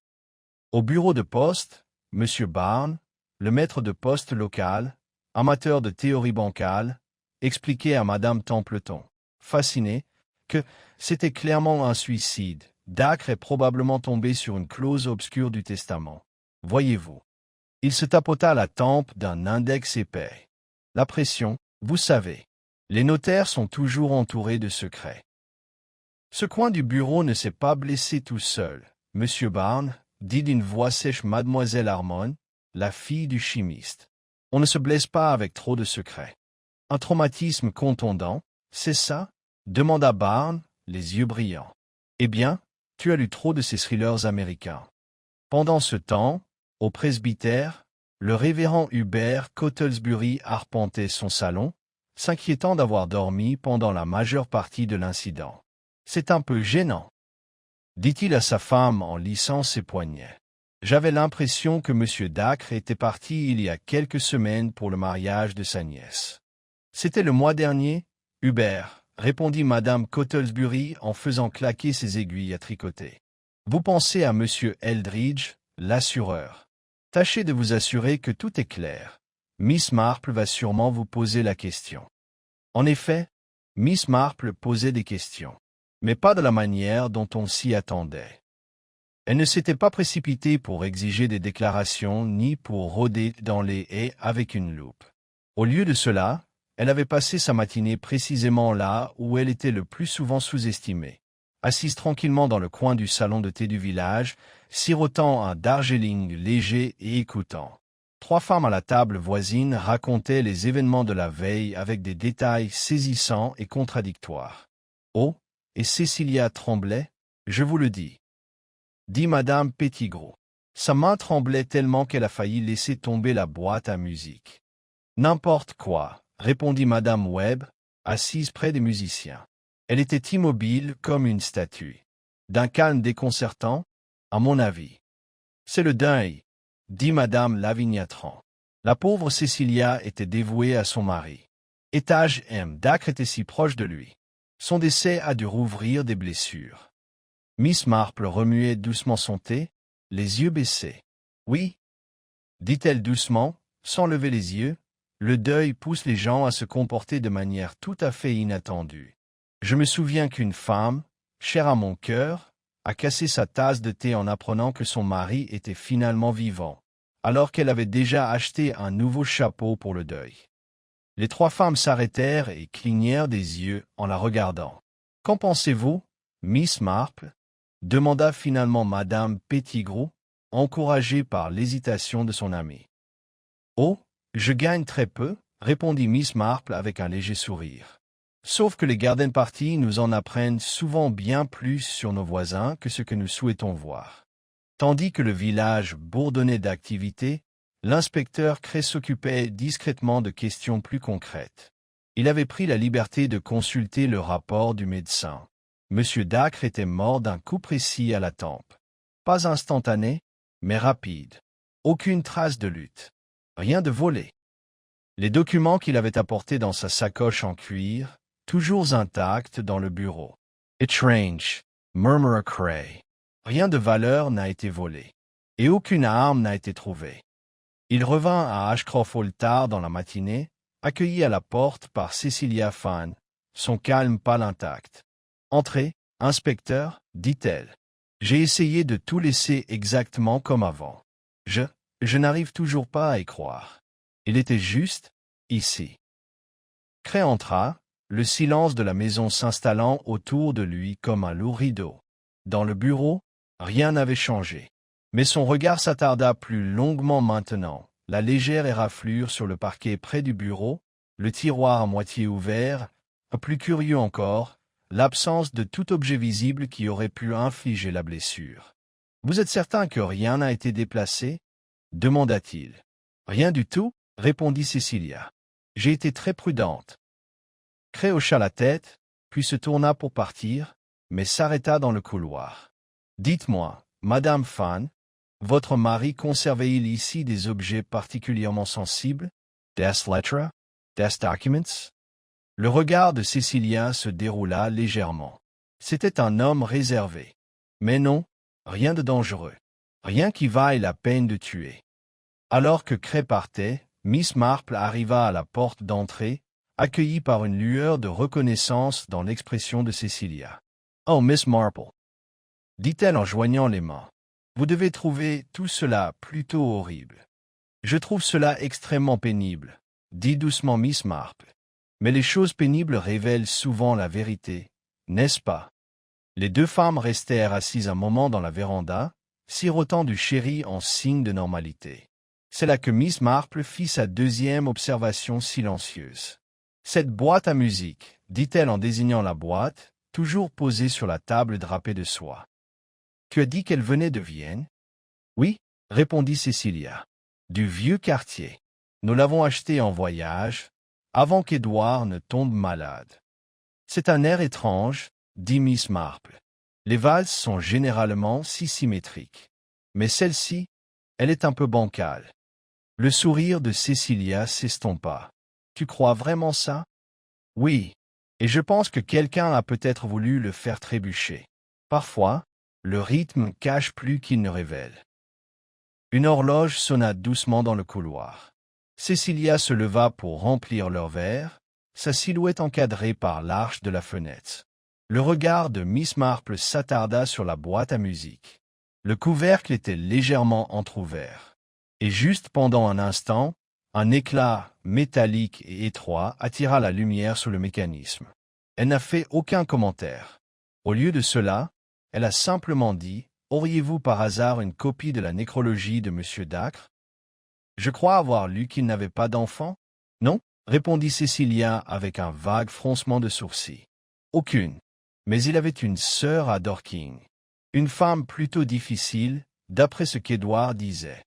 Au bureau de poste, M. Barnes, le maître de poste local, amateur de théorie bancale, expliquait à Madame Templeton, fascinée, que c'était clairement un suicide. Dacre est probablement tombé sur une clause obscure du testament. Voyez-vous. Il se tapota la tempe d'un index épais. La pression, vous savez. Les notaires sont toujours entourés de secrets. Ce coin du bureau ne s'est pas blessé tout seul. Monsieur Barnes, dit d'une voix sèche Mademoiselle Harmon, la fille du chimiste. On ne se blesse pas avec trop de secrets. Un traumatisme contondant, c'est ça? Demanda Barnes, les yeux brillants. Eh bien, tu as lu trop de ces thrillers américains. Pendant ce temps, au presbytère, le révérend Hubert Cottlesbury arpentait son salon, s'inquiétant d'avoir dormi pendant la majeure partie de l'incident. C'est un peu gênant, dit-il à sa femme en lissant ses poignets. J'avais l'impression que M. Dacre était parti il y a quelques semaines pour le mariage de sa nièce. C'était le mois dernier, Hubert, répondit Madame Cottlesbury en faisant claquer ses aiguilles à tricoter. Vous pensez à M. Eldridge, l'assureur. Tâchez de vous assurer que tout est clair. Miss Marple va sûrement vous poser la question. En effet, Miss Marple posait des questions, mais pas de la manière dont on s'y attendait. Elle ne s'était pas précipitée pour exiger des déclarations ni pour rôder dans les haies avec une loupe. Au lieu de cela, elle avait passé sa matinée précisément là où elle était le plus souvent sous-estimée, assise tranquillement dans le coin du salon de thé du village, sirotant un Darjeeling léger et écoutant. 3 femmes à la table voisine racontaient les événements de la veille avec des détails saisissants et contradictoires. Oh, et Cécilia tremblait, je vous le dis, dit Madame Pettigrew. Sa main tremblait tellement qu'elle a failli laisser tomber la boîte à musique. N'importe quoi, répondit Madame Webb, assise près des musiciens. Elle était immobile comme une statue. D'un calme déconcertant, à mon avis. C'est le deuil, dit Madame Lavignatran. La pauvre Cécilia était dévouée à son mari. Étage M. Dacre était si proche de lui. Son décès a dû rouvrir des blessures. Miss Marple remuait doucement son thé, les yeux baissés. Oui, dit-elle doucement, sans lever les yeux, le deuil pousse les gens à se comporter de manière tout à fait inattendue. Je me souviens qu'une femme, chère à mon cœur, a cassé sa tasse de thé en apprenant que son mari était finalement vivant, alors qu'elle avait déjà acheté un nouveau chapeau pour le deuil. Les 3 femmes s'arrêtèrent et clignèrent des yeux en la regardant. « Qu'en pensez-vous, Miss Marple ?» demanda finalement Madame Pettigrew, encouragée par l'hésitation de son amie. « Oh, je gagne très peu, » répondit Miss Marple avec un léger sourire. « Sauf que les garden parties nous en apprennent souvent bien plus sur nos voisins que ce que nous souhaitons voir. » Tandis que le village bourdonnait d'activité, l'inspecteur Cray s'occupait discrètement de questions plus concrètes. Il avait pris la liberté de consulter le rapport du médecin. Monsieur Dacre était mort d'un coup précis à la tempe. Pas instantané, mais rapide. Aucune trace de lutte. Rien de volé. Les documents qu'il avait apportés dans sa sacoche en cuir, toujours intacts dans le bureau. « Étrange », murmura Cray. Rien de valeur n'a été volé. Et aucune arme n'a été trouvée. Il revint à Ashcroft Hall tard dans la matinée, accueilli à la porte par Cecilia Fan, son calme pâle intact. « Entrez, inspecteur, dit-elle. J'ai essayé de tout laisser exactement comme avant. Je n'arrive toujours pas à y croire. Il était juste, ici. » Cray entra, le silence de la maison s'installant autour de lui comme un lourd rideau. Dans le bureau, rien n'avait changé. Mais son regard s'attarda plus longuement maintenant, la légère éraflure sur le parquet près du bureau, le tiroir à moitié ouvert, plus curieux encore, l'absence de tout objet visible qui aurait pu infliger la blessure. « Vous êtes certain que rien n'a été déplacé » demanda-t-il. « Rien du tout, » répondit Cecilia. « J'ai été très prudente. » Cray hocha la tête, puis se tourna pour partir, mais s'arrêta dans le couloir. « Dites-moi, Madame Fan, votre mari conservait-il ici des objets particulièrement sensibles? Des lettres? Des documents? » Le regard de Cecilia se déroula légèrement. C'était un homme réservé. Mais non, rien de dangereux. Rien qui vaille la peine de tuer. Alors que Cray partait, Miss Marple arriva à la porte d'entrée, accueillie par une lueur de reconnaissance dans l'expression de Cecilia. « Oh, Miss Marple !» dit-elle en joignant les mains. « Vous devez trouver tout cela plutôt horrible. »« Je trouve cela extrêmement pénible, » dit doucement Miss Marple. « Mais les choses pénibles révèlent souvent la vérité, n'est-ce pas ?» Les deux femmes restèrent assises un moment dans la véranda, sirotant du sherry en signe de normalité. C'est là que Miss Marple fit sa deuxième observation silencieuse. « Cette boîte à musique, » dit-elle en désignant la boîte, toujours posée sur la table drapée de soie. « Tu as dit qu'elle venait de Vienne? »« Oui, » répondit Cecilia. « Du vieux quartier. Nous l'avons achetée en voyage, avant qu'Édouard ne tombe malade. »« C'est un air étrange, » dit Miss Marple. « Les valses sont généralement si symétriques. Mais celle-ci, elle est un peu bancale. » Le sourire de Cecilia s'estompa. « Tu crois vraiment ça? »« Oui, et je pense que quelqu'un a peut-être voulu le faire trébucher. Parfois, le rythme cache plus qu'il ne révèle. » Une horloge sonna doucement dans le couloir. Cecilia se leva pour remplir leur verre, sa silhouette encadrée par l'arche de la fenêtre. Le regard de Miss Marple s'attarda sur la boîte à musique. Le couvercle était légèrement entr'ouvert. Et juste pendant un instant, un éclat métallique et étroit attira la lumière sur le mécanisme. Elle n'a fait aucun commentaire. Au lieu de cela, elle a simplement dit « Auriez-vous par hasard une copie de la nécrologie de M. Dacre? » Je crois avoir lu qu'il n'avait pas d'enfant. Non, répondit Cecilia avec un vague froncement de sourcils. Aucune. Mais il avait une sœur à Dorking. Une femme plutôt difficile, d'après ce qu'Édouard disait.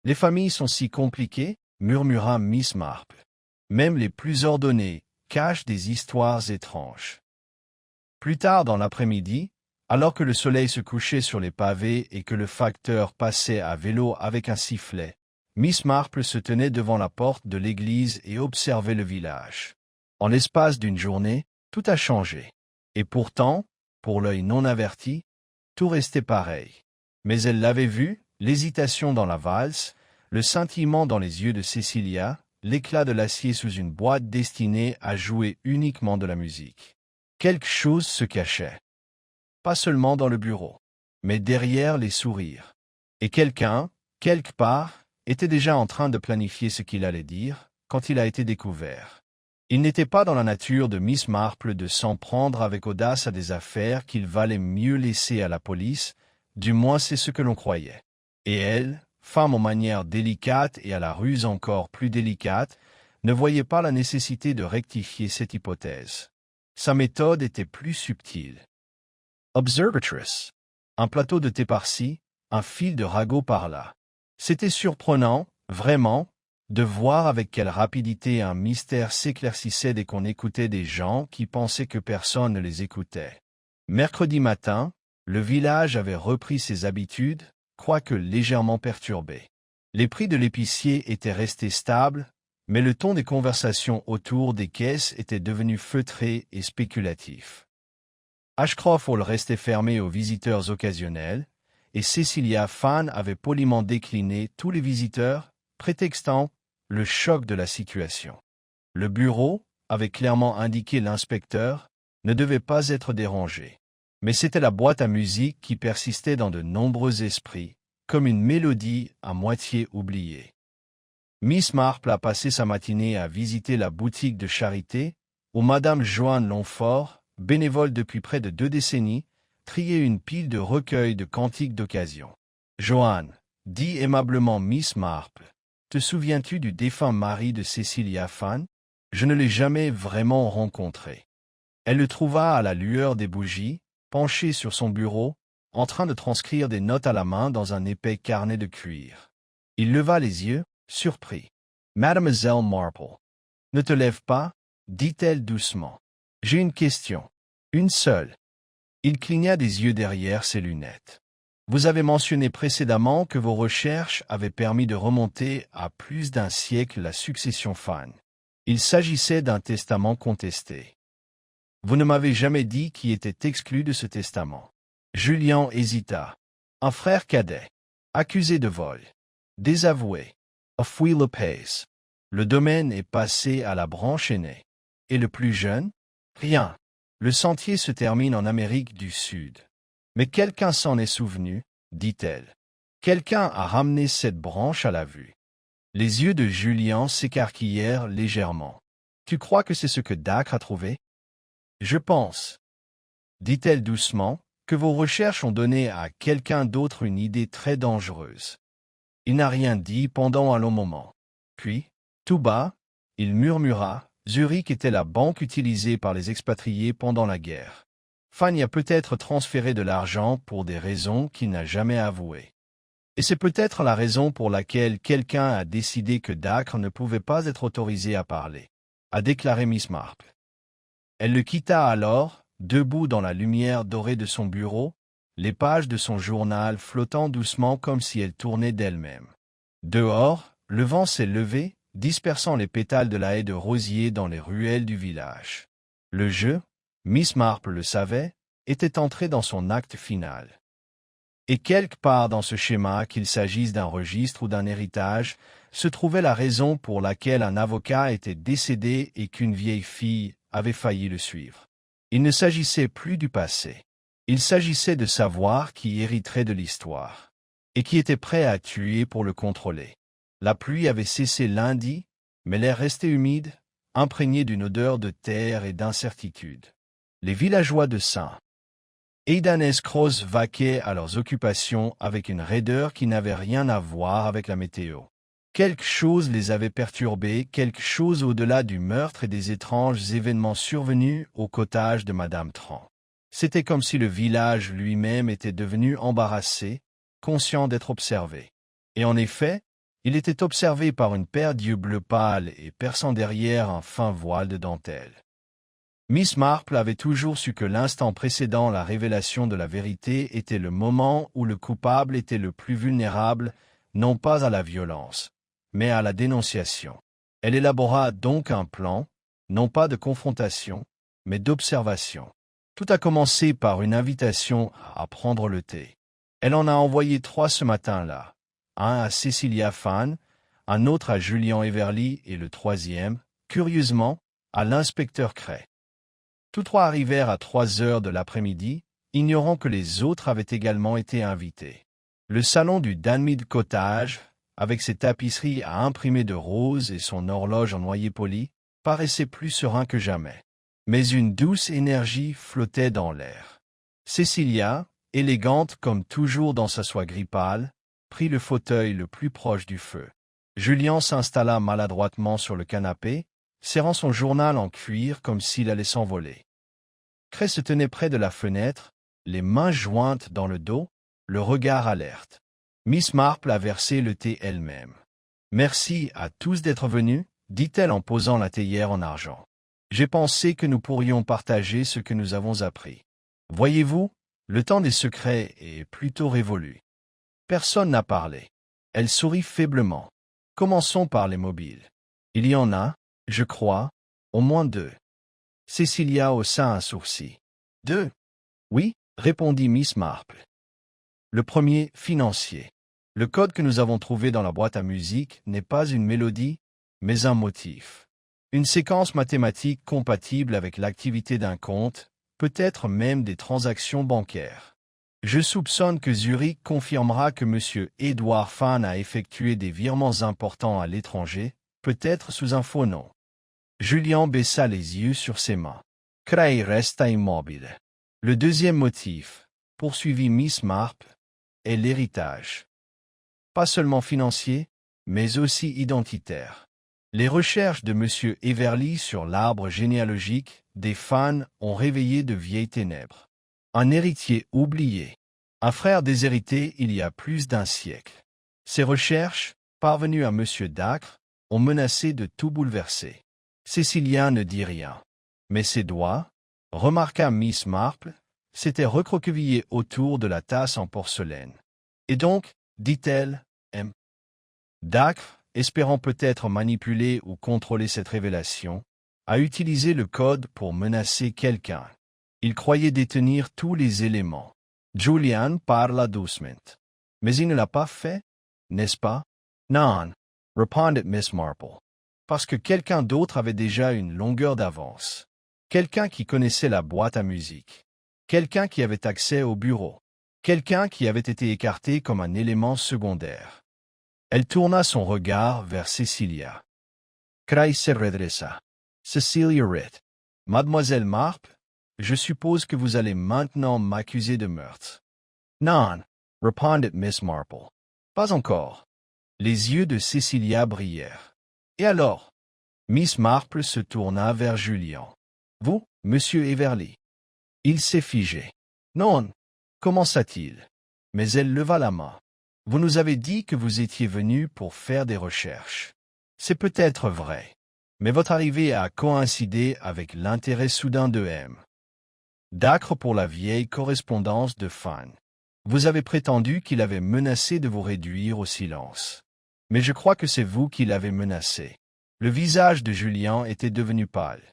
Les familles sont si compliquées, murmura Miss Marple. Même les plus ordonnées cachent des histoires étranges. Plus tard dans l'après-midi, alors que le soleil se couchait sur les pavés et que le facteur passait à vélo avec un sifflet, Miss Marple se tenait devant la porte de l'église et observait le village. En l'espace d'une journée, tout a changé. Et pourtant, pour l'œil non averti, tout restait pareil. Mais elle l'avait vu, l'hésitation dans la valse, le scintillement dans les yeux de Cecilia, l'éclat de l'acier sous une boîte destinée à jouer uniquement de la musique. Quelque chose se cachait. Pas seulement dans le bureau, mais derrière les sourires. Et quelqu'un, quelque part, était déjà en train de planifier ce qu'il allait dire quand il a été découvert. Il n'était pas dans la nature de Miss Marple de s'en prendre avec audace à des affaires qu'il valait mieux laisser à la police, du moins c'est ce que l'on croyait. Et elle, femme aux manières délicates et à la ruse encore plus délicate, ne voyait pas la nécessité de rectifier cette hypothèse. Sa méthode était plus subtile. Observatrice. Un plateau de thé par-ci, un fil de ragot par-là. C'était surprenant, vraiment, de voir avec quelle rapidité un mystère s'éclaircissait dès qu'on écoutait des gens qui pensaient que personne ne les écoutait. Mercredi matin, le village avait repris ses habitudes, quoique légèrement perturbé. Les prix de l'épicier étaient restés stables, mais le ton des conversations autour des caisses était devenu feutré et spéculatif. Ashcroft Hall restait fermé aux visiteurs occasionnels, et Cecilia Fan avait poliment décliné tous les visiteurs, prétextant le choc de la situation. Le bureau, avait clairement indiqué l'inspecteur, ne devait pas être dérangé. Mais c'était la boîte à musique qui persistait dans de nombreux esprits, comme une mélodie à moitié oubliée. Miss Marple a passé sa matinée à visiter la boutique de charité, où Madame Joanne Longfort, bénévole depuis près de 2 décennies, triait une pile de recueils de cantiques d'occasion. « Joanne, dit aimablement Miss Marple, Te souviens-tu du défunt mari de Cecilia Fan? Je ne l'ai jamais vraiment rencontré. Elle le trouva à la lueur des bougies, penché sur son bureau, en train de transcrire des notes à la main dans un épais carnet de cuir. Il leva les yeux, surpris. « Mademoiselle Marple. Ne te lève pas, dit-elle doucement. J'ai une question. Une seule. » Il cligna des yeux derrière ses lunettes. « Vous avez mentionné précédemment que vos recherches avaient permis de remonter à plus d'un siècle la succession Fan. Il s'agissait d'un testament contesté. Vous ne m'avez jamais dit qui était exclu de ce testament. » Julien hésita. Un frère cadet, accusé de vol, désavoué, a fui le pays. Le domaine est passé à la branche aînée. Et le plus jeune? Rien. Le sentier se termine en Amérique du Sud. Mais quelqu'un s'en est souvenu, dit-elle. Quelqu'un a ramené cette branche à la vue. Les yeux de Julien s'écarquillèrent légèrement. Tu crois que c'est ce que Dacre a trouvé? Je pense, dit-elle doucement, que vos recherches ont donné à quelqu'un d'autre une idée très dangereuse. Il n'a rien dit pendant un long moment. Puis, tout bas, il murmura, Zurich était la banque utilisée par les expatriés pendant la guerre. Fan y a peut-être transféré de l'argent pour des raisons qu'il n'a jamais avouées. Et c'est peut-être la raison pour laquelle quelqu'un a décidé que Dacre ne pouvait pas être autorisé à parler, a déclaré Miss Marple. Elle le quitta alors, debout dans la lumière dorée de son bureau, les pages de son journal flottant doucement comme si elles tournaient d'elles-mêmes. Dehors, le vent s'est levé, dispersant les pétales de la haie de rosier dans les ruelles du village. Le jeu, Miss Marple le savait, était entré dans son acte final. Et quelque part dans ce schéma, qu'il s'agisse d'un registre ou d'un héritage, se trouvait la raison pour laquelle un avocat était décédé et qu'une vieille fille avait failli le suivre. Il ne s'agissait plus du passé. Il s'agissait de savoir qui hériterait de l'histoire, et qui était prêt à tuer pour le contrôler. La pluie avait cessé lundi, mais l'air restait humide, imprégné d'une odeur de terre et d'incertitude. Les villageois de St. Aidan-es-Cross vaquaient à leurs occupations avec une raideur qui n'avait rien à voir avec la météo. Quelque chose les avait perturbés, quelque chose au-delà du meurtre et des étranges événements survenus au cottage de Madame Tran. C'était comme si le village lui-même était devenu embarrassé, conscient d'être observé. Et en effet, il était observé par une paire d'yeux bleus pâles et perçant derrière un fin voile de dentelle. Miss Marple avait toujours su que l'instant précédant la révélation de la vérité était le moment où le coupable était le plus vulnérable, non pas à la violence, mais à la dénonciation. Elle élabora donc un plan, non pas de confrontation, mais d'observation. Tout a commencé par une invitation à prendre le thé. Elle en a envoyé 3 ce matin-là, un à Cecilia Fan, un autre à Julien Everly et le 3e, curieusement, à l'inspecteur Cray. Tous 3 arrivèrent à 3 heures de l'après-midi, ignorant que les autres avaient également été invités. Le salon du Dunmead Cottage, avec ses tapisseries à imprimer de roses et son horloge en noyer poli, paraissait plus serein que jamais. Mais une douce énergie flottait dans l'air. Cecilia, élégante comme toujours dans sa soie gris pâle, prit le fauteuil le plus proche du feu. Julien s'installa maladroitement sur le canapé, serrant son journal en cuir comme s'il allait s'envoler. Cray se tenait près de la fenêtre, les mains jointes dans le dos, le regard alerte. Miss Marple a versé le thé elle-même. « Merci à tous d'être venus, dit-elle en posant la théière en argent. J'ai pensé que nous pourrions partager ce que nous avons appris. Voyez-vous, le temps des secrets est plutôt révolu. » Personne n'a parlé. Elle sourit faiblement. Commençons par les mobiles. Il y en a, je crois, au moins 2. Cecilia haussa un sourcil. 2? Oui, répondit Miss Marple. Le premier, financier. Le code que nous avons trouvé dans la boîte à musique n'est pas une mélodie, mais un motif. Une séquence mathématique compatible avec l'activité d'un compte, peut-être même des transactions bancaires. Je soupçonne que Zurich confirmera que M. Edward Fan a effectué des virements importants à l'étranger, peut-être sous un faux nom. Julien baissa les yeux sur ses mains. Cray resta immobile. Le deuxième motif, poursuivit Miss Marple, est l'héritage. Pas seulement financier, mais aussi identitaire. Les recherches de M. Everly sur l'arbre généalogique des fans ont réveillé de vieilles ténèbres. Un héritier oublié. Un frère déshérité il y a plus d'un siècle. Ces recherches, parvenues à M. Dacre, ont menacé de tout bouleverser. Cécilia ne dit rien. Mais ses doigts, remarqua Miss Marple, s'étaient recroquevillés autour de la tasse en porcelaine. Et donc, dit-elle, M. Dacre, espérant peut-être manipuler ou contrôler cette révélation, a utilisé le code pour menacer quelqu'un. Il croyait détenir tous les éléments. Julian parla doucement. Mais il ne l'a pas fait, n'est-ce pas? Non, répondit Miss Marple. Parce que quelqu'un d'autre avait déjà une longueur d'avance. Quelqu'un qui connaissait la boîte à musique. Quelqu'un qui avait accès au bureau. Quelqu'un qui avait été écarté comme un élément secondaire. Elle tourna son regard vers Cecilia. Cray se redressa. Cecilia rit. Mademoiselle Marple, je suppose que vous allez maintenant m'accuser de meurtre. Non, répondit Miss Marple. Pas encore. Les yeux de Cecilia brillèrent. Et alors? Miss Marple se tourna vers Julien. Vous, monsieur Everly? Il s'est figé. Non, commença-t-il. Mais elle leva la main. Vous nous avez dit que vous étiez venu pour faire des recherches. C'est peut-être vrai. Mais votre arrivée a coïncidé avec l'intérêt soudain de M. Dacre pour la vieille correspondance de Fan. Vous avez prétendu qu'il avait menacé de vous réduire au silence. Mais je crois que c'est vous qui l'avez menacé. Le visage de Julien était devenu pâle.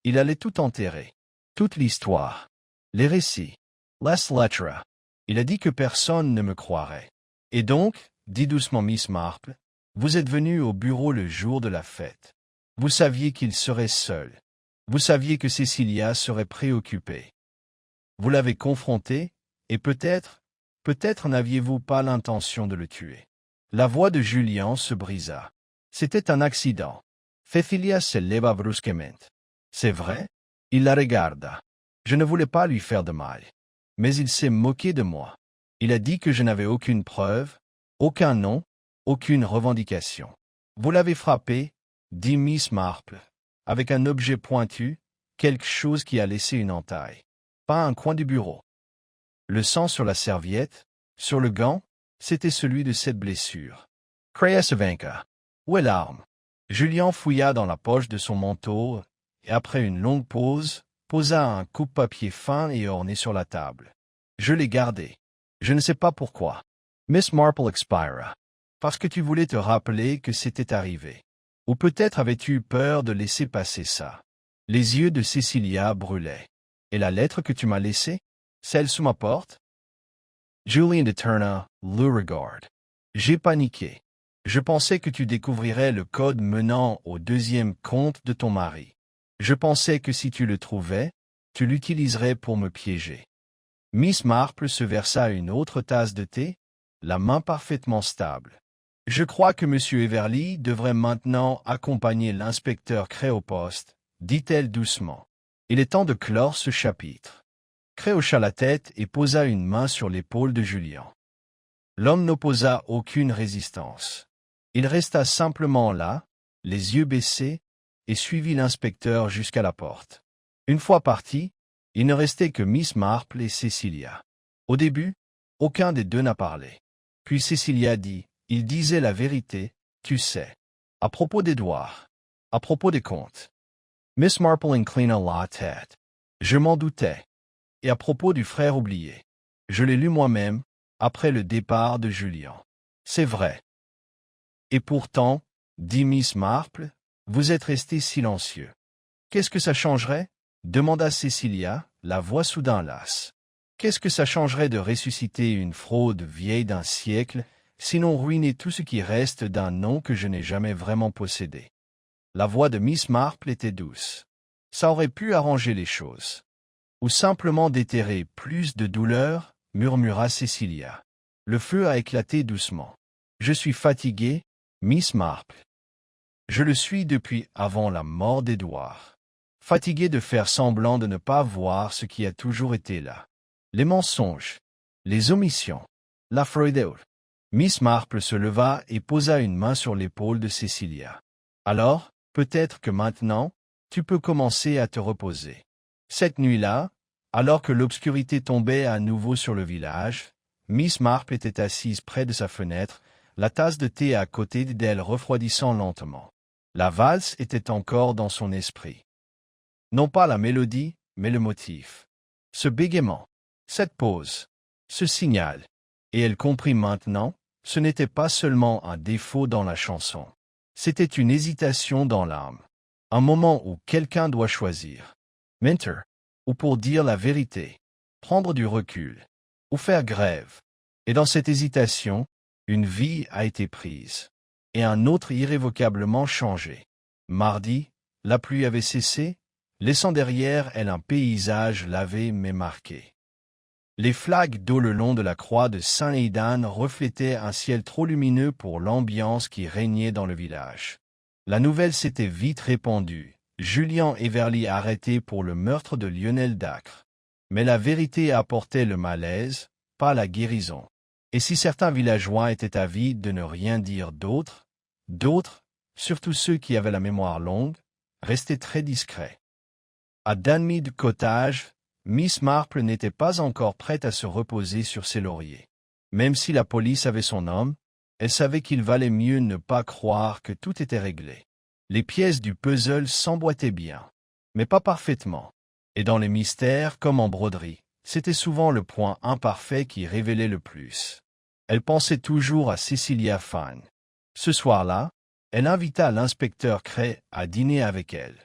Il allait tout enterrer. Toute l'histoire. Les récits. Les lettres. Il a dit que personne ne me croirait. Et donc, dit doucement Miss Marple, vous êtes venu au bureau le jour de la fête. Vous saviez qu'il serait seul. Vous saviez que Cecilia serait préoccupée. Vous l'avez confronté, et peut-être n'aviez-vous pas l'intention de le tuer. La voix de Julien se brisa. C'était un accident. Cecilia se leva brusquement. C'est vrai? Il la regarda. Je ne voulais pas lui faire de mal. Mais il s'est moqué de moi. Il a dit que je n'avais aucune preuve, aucun nom, aucune revendication. Vous l'avez frappé, dit Miss Marple, avec un objet pointu, quelque chose qui a laissé une entaille. Pas un coin du bureau. Le sang sur la serviette, sur le gant, c'était celui de cette blessure. Crea se vainca. Où est l'arme? Julien fouilla dans la poche de son manteau, et après une longue pause, posa un coupe-papier fin et orné sur la table. Je l'ai gardé. Je ne sais pas pourquoi. Miss Marple expira. Parce que tu voulais te rappeler que c'était arrivé. Ou peut-être avais-tu eu peur de laisser passer ça. Les yeux de Cecilia brûlaient. Et la lettre que tu m'as laissée? Celle sous ma porte? Julien détourna le regard. J'ai paniqué. Je pensais que tu découvrirais le code menant au deuxième compte de ton mari. Je pensais que si tu le trouvais, tu l'utiliserais pour me piéger. Miss Marple se versa une autre tasse de thé, la main parfaitement stable. Je crois que M. Everly devrait maintenant accompagner l'inspecteur Cray au poste, dit-elle doucement. Il est temps de clore ce chapitre. Cray hocha la tête et posa une main sur l'épaule de Julien. L'homme n'opposa aucune résistance. Il resta simplement là, les yeux baissés, et suivit l'inspecteur jusqu'à la porte. Une fois parti, il ne restait que Miss Marple et Cecilia. Au début, aucun des deux n'a parlé. Puis Cecilia dit, il disait la vérité, tu sais. À propos d'Édouard. À propos des comptes. Miss Marple inclina la tête. Je m'en doutais. Et à propos du frère oublié. Je l'ai lu moi-même, après le départ de Julien. C'est vrai. Et pourtant, dit Miss Marple, vous êtes resté silencieux. Qu'est-ce que ça changerait? Demanda Cecilia, la voix soudain lasse. Qu'est-ce que ça changerait de ressusciter une fraude vieille d'un siècle, sinon ruiner tout ce qui reste d'un nom que je n'ai jamais vraiment possédé? La voix de Miss Marple était douce. Ça aurait pu arranger les choses. Ou simplement déterrer plus de douleur, murmura Cecilia. Le feu a éclaté doucement. Je suis fatiguée, Miss Marple. Je le suis depuis avant la mort d'Édouard. Fatigué de faire semblant de ne pas voir ce qui a toujours été là. Les mensonges, les omissions, la fraude. Miss Marple se leva et posa une main sur l'épaule de Cecilia. « Alors, peut-être que maintenant, tu peux commencer à te reposer. » Cette nuit-là, alors que l'obscurité tombait à nouveau sur le village, Miss Marple était assise près de sa fenêtre, la tasse de thé à côté d'elle refroidissant lentement. La valse était encore dans son esprit. Non pas la mélodie, mais le motif. Ce bégaiement, cette pause, ce signal. Et elle comprit maintenant, ce n'était pas seulement un défaut dans la chanson. C'était une hésitation dans l'âme. Un moment où quelqu'un doit choisir. Mentir, ou pour dire la vérité, prendre du recul, ou faire grève. Et dans cette hésitation, une vie a été prise. Et un autre irrévocablement changé. Mardi, la pluie avait cessé, laissant derrière elle un paysage lavé mais marqué. Les flaques d'eau le long de la croix de Saint-Aidan reflétaient un ciel trop lumineux pour l'ambiance qui régnait dans le village. La nouvelle s'était vite répandue. Julian Everly arrêté pour le meurtre de Lionel Dacre. Mais la vérité apportait le malaise, pas la guérison. Et si certains villageois étaient avides de ne rien dire d'autre, d'autres, surtout ceux qui avaient la mémoire longue, restaient très discrets. À Dunmead Cottage, Miss Marple n'était pas encore prête à se reposer sur ses lauriers. Même si la police avait son homme, elle savait qu'il valait mieux ne pas croire que tout était réglé. Les pièces du puzzle s'emboîtaient bien, mais pas parfaitement. Et dans les mystères, comme en broderie, c'était souvent le point imparfait qui révélait le plus. Elle pensait toujours à Cecilia Fine. Ce soir-là, elle invita l'inspecteur Cray à dîner avec elle.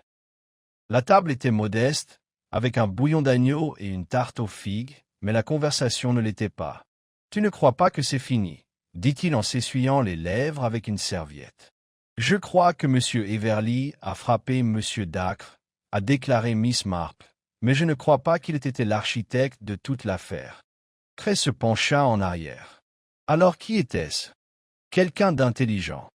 La table était modeste, avec un bouillon d'agneau et une tarte aux figues, mais la conversation ne l'était pas. « Tu ne crois pas que c'est fini ?» dit-il en s'essuyant les lèvres avec une serviette. « Je crois que M. Everly a frappé M. Dacre, » a déclaré Miss Marple, « mais je ne crois pas qu'il ait été l'architecte de toute l'affaire. » Cray se pencha en arrière. Alors qui était-ce? Quelqu'un d'intelligent.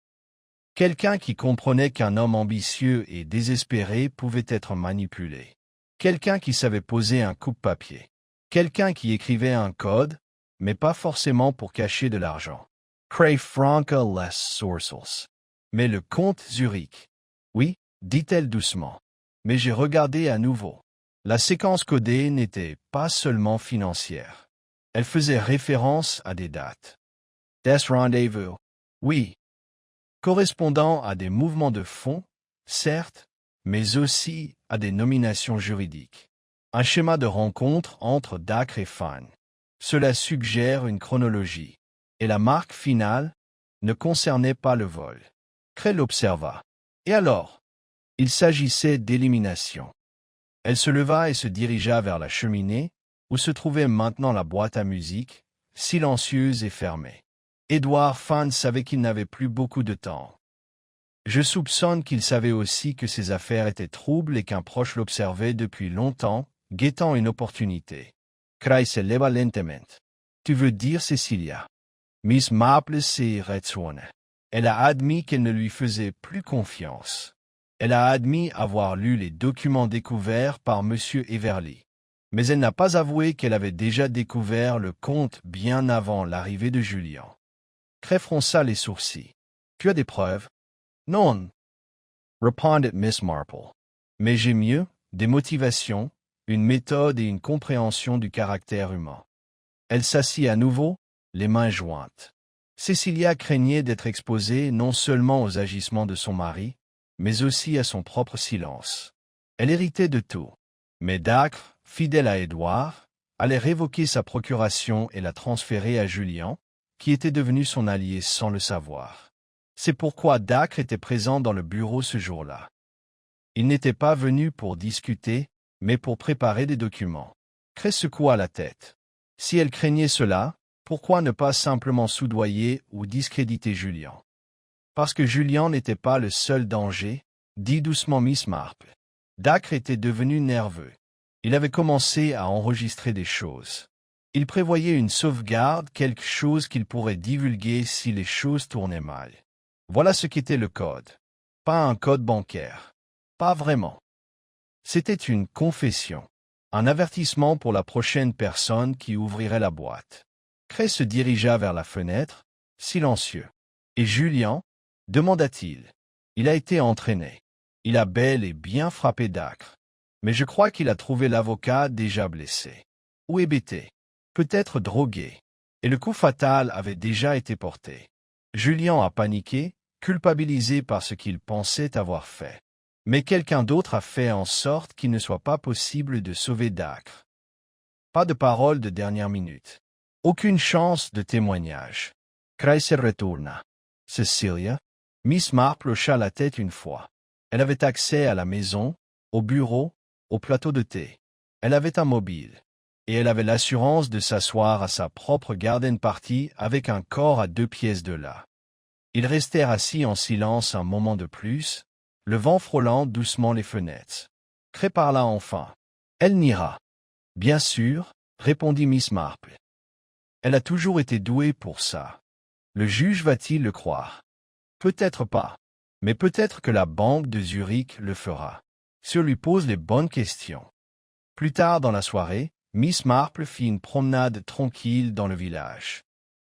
Quelqu'un qui comprenait qu'un homme ambitieux et désespéré pouvait être manipulé. Quelqu'un qui savait poser un coupe-papier. Quelqu'un qui écrivait un code, mais pas forcément pour cacher de l'argent. Cray franca les sourcils. Mais le comte Zurich. Oui, dit-elle doucement. Mais j'ai regardé à nouveau. La séquence codée n'était pas seulement financière. Elle faisait référence à des dates. Des rendez-vous. Oui. Correspondant à des mouvements de fonds, certes, mais aussi à des nominations juridiques. Un schéma de rencontre entre Dacre et Fine. Cela suggère une chronologie. Et la marque finale ne concernait pas le vol. Cray l'observa. Et alors? Il s'agissait d'élimination. Elle se leva et se dirigea vers la cheminée, où se trouvait maintenant la boîte à musique, silencieuse et fermée. Édouard Fine savait qu'il n'avait plus beaucoup de temps. Je soupçonne qu'il savait aussi que ses affaires étaient troubles et qu'un proche l'observait depuis longtemps, guettant une opportunité. Cray se leva lentement. Tu veux dire Cecilia? Miss Marple s'est retournée. Elle a admis qu'elle ne lui faisait plus confiance. Elle a admis avoir lu les documents découverts par M. Everly. Mais elle n'a pas avoué qu'elle avait déjà découvert le compte bien avant l'arrivée de Julian. Cray fronça les sourcils. Tu as des preuves? Non, répondit Miss Marple. Mais j'ai mieux, des motivations, une méthode et une compréhension du caractère humain. Elle s'assit à nouveau, les mains jointes. Cecilia craignait d'être exposée non seulement aux agissements de son mari, mais aussi à son propre silence. Elle héritait de tout. Mais Dacre, fidèle à Édouard, allait révoquer sa procuration et la transférer à Julian, qui était devenu son allié sans le savoir. C'est pourquoi Dacre était présent dans le bureau ce jour-là. Il n'était pas venu pour discuter, mais pour préparer des documents. Cray secoua la tête. Si elle craignait cela, pourquoi ne pas simplement soudoyer ou discréditer Julian? Parce que Julian n'était pas le seul danger, dit doucement Miss Marple. Dacre était devenu nerveux. Il avait commencé à enregistrer des choses. Il prévoyait une sauvegarde, quelque chose qu'il pourrait divulguer si les choses tournaient mal. Voilà ce qu'était le code. Pas un code bancaire. Pas vraiment. C'était une confession. Un avertissement pour la prochaine personne qui ouvrirait la boîte. Cray se dirigea vers la fenêtre, silencieux. Et Julien? Demanda-t-il. Il a été entraîné. Il a bel et bien frappé Dacre. Mais je crois qu'il a trouvé l'avocat déjà blessé. Ou hébété. Peut-être drogué. Et le coup fatal avait déjà été porté. Julien a paniqué, culpabilisé par ce qu'il pensait avoir fait. Mais quelqu'un d'autre a fait en sorte qu'il ne soit pas possible de sauver Dacre. Pas de parole de dernière minute. Aucune chance de témoignage. Kreiser retourna. Cecilia? Miss Marple hocha la tête une fois. Elle avait accès à la maison, au bureau, au plateau de thé. Elle avait un mobile. Et elle avait l'assurance de s'asseoir à sa propre garden party avec un corps à 2 pièces de là. Ils restèrent assis en silence un moment de plus, le vent frôlant doucement les fenêtres. Cré parla enfin. Elle n'ira. Bien sûr, répondit Miss Marple. Elle a toujours été douée pour ça. Le juge va-t-il le croire? Peut-être pas. Mais peut-être que la banque de Zurich le fera. Si on lui pose les bonnes questions. Plus tard dans la soirée, Miss Marple fit une promenade tranquille dans le village.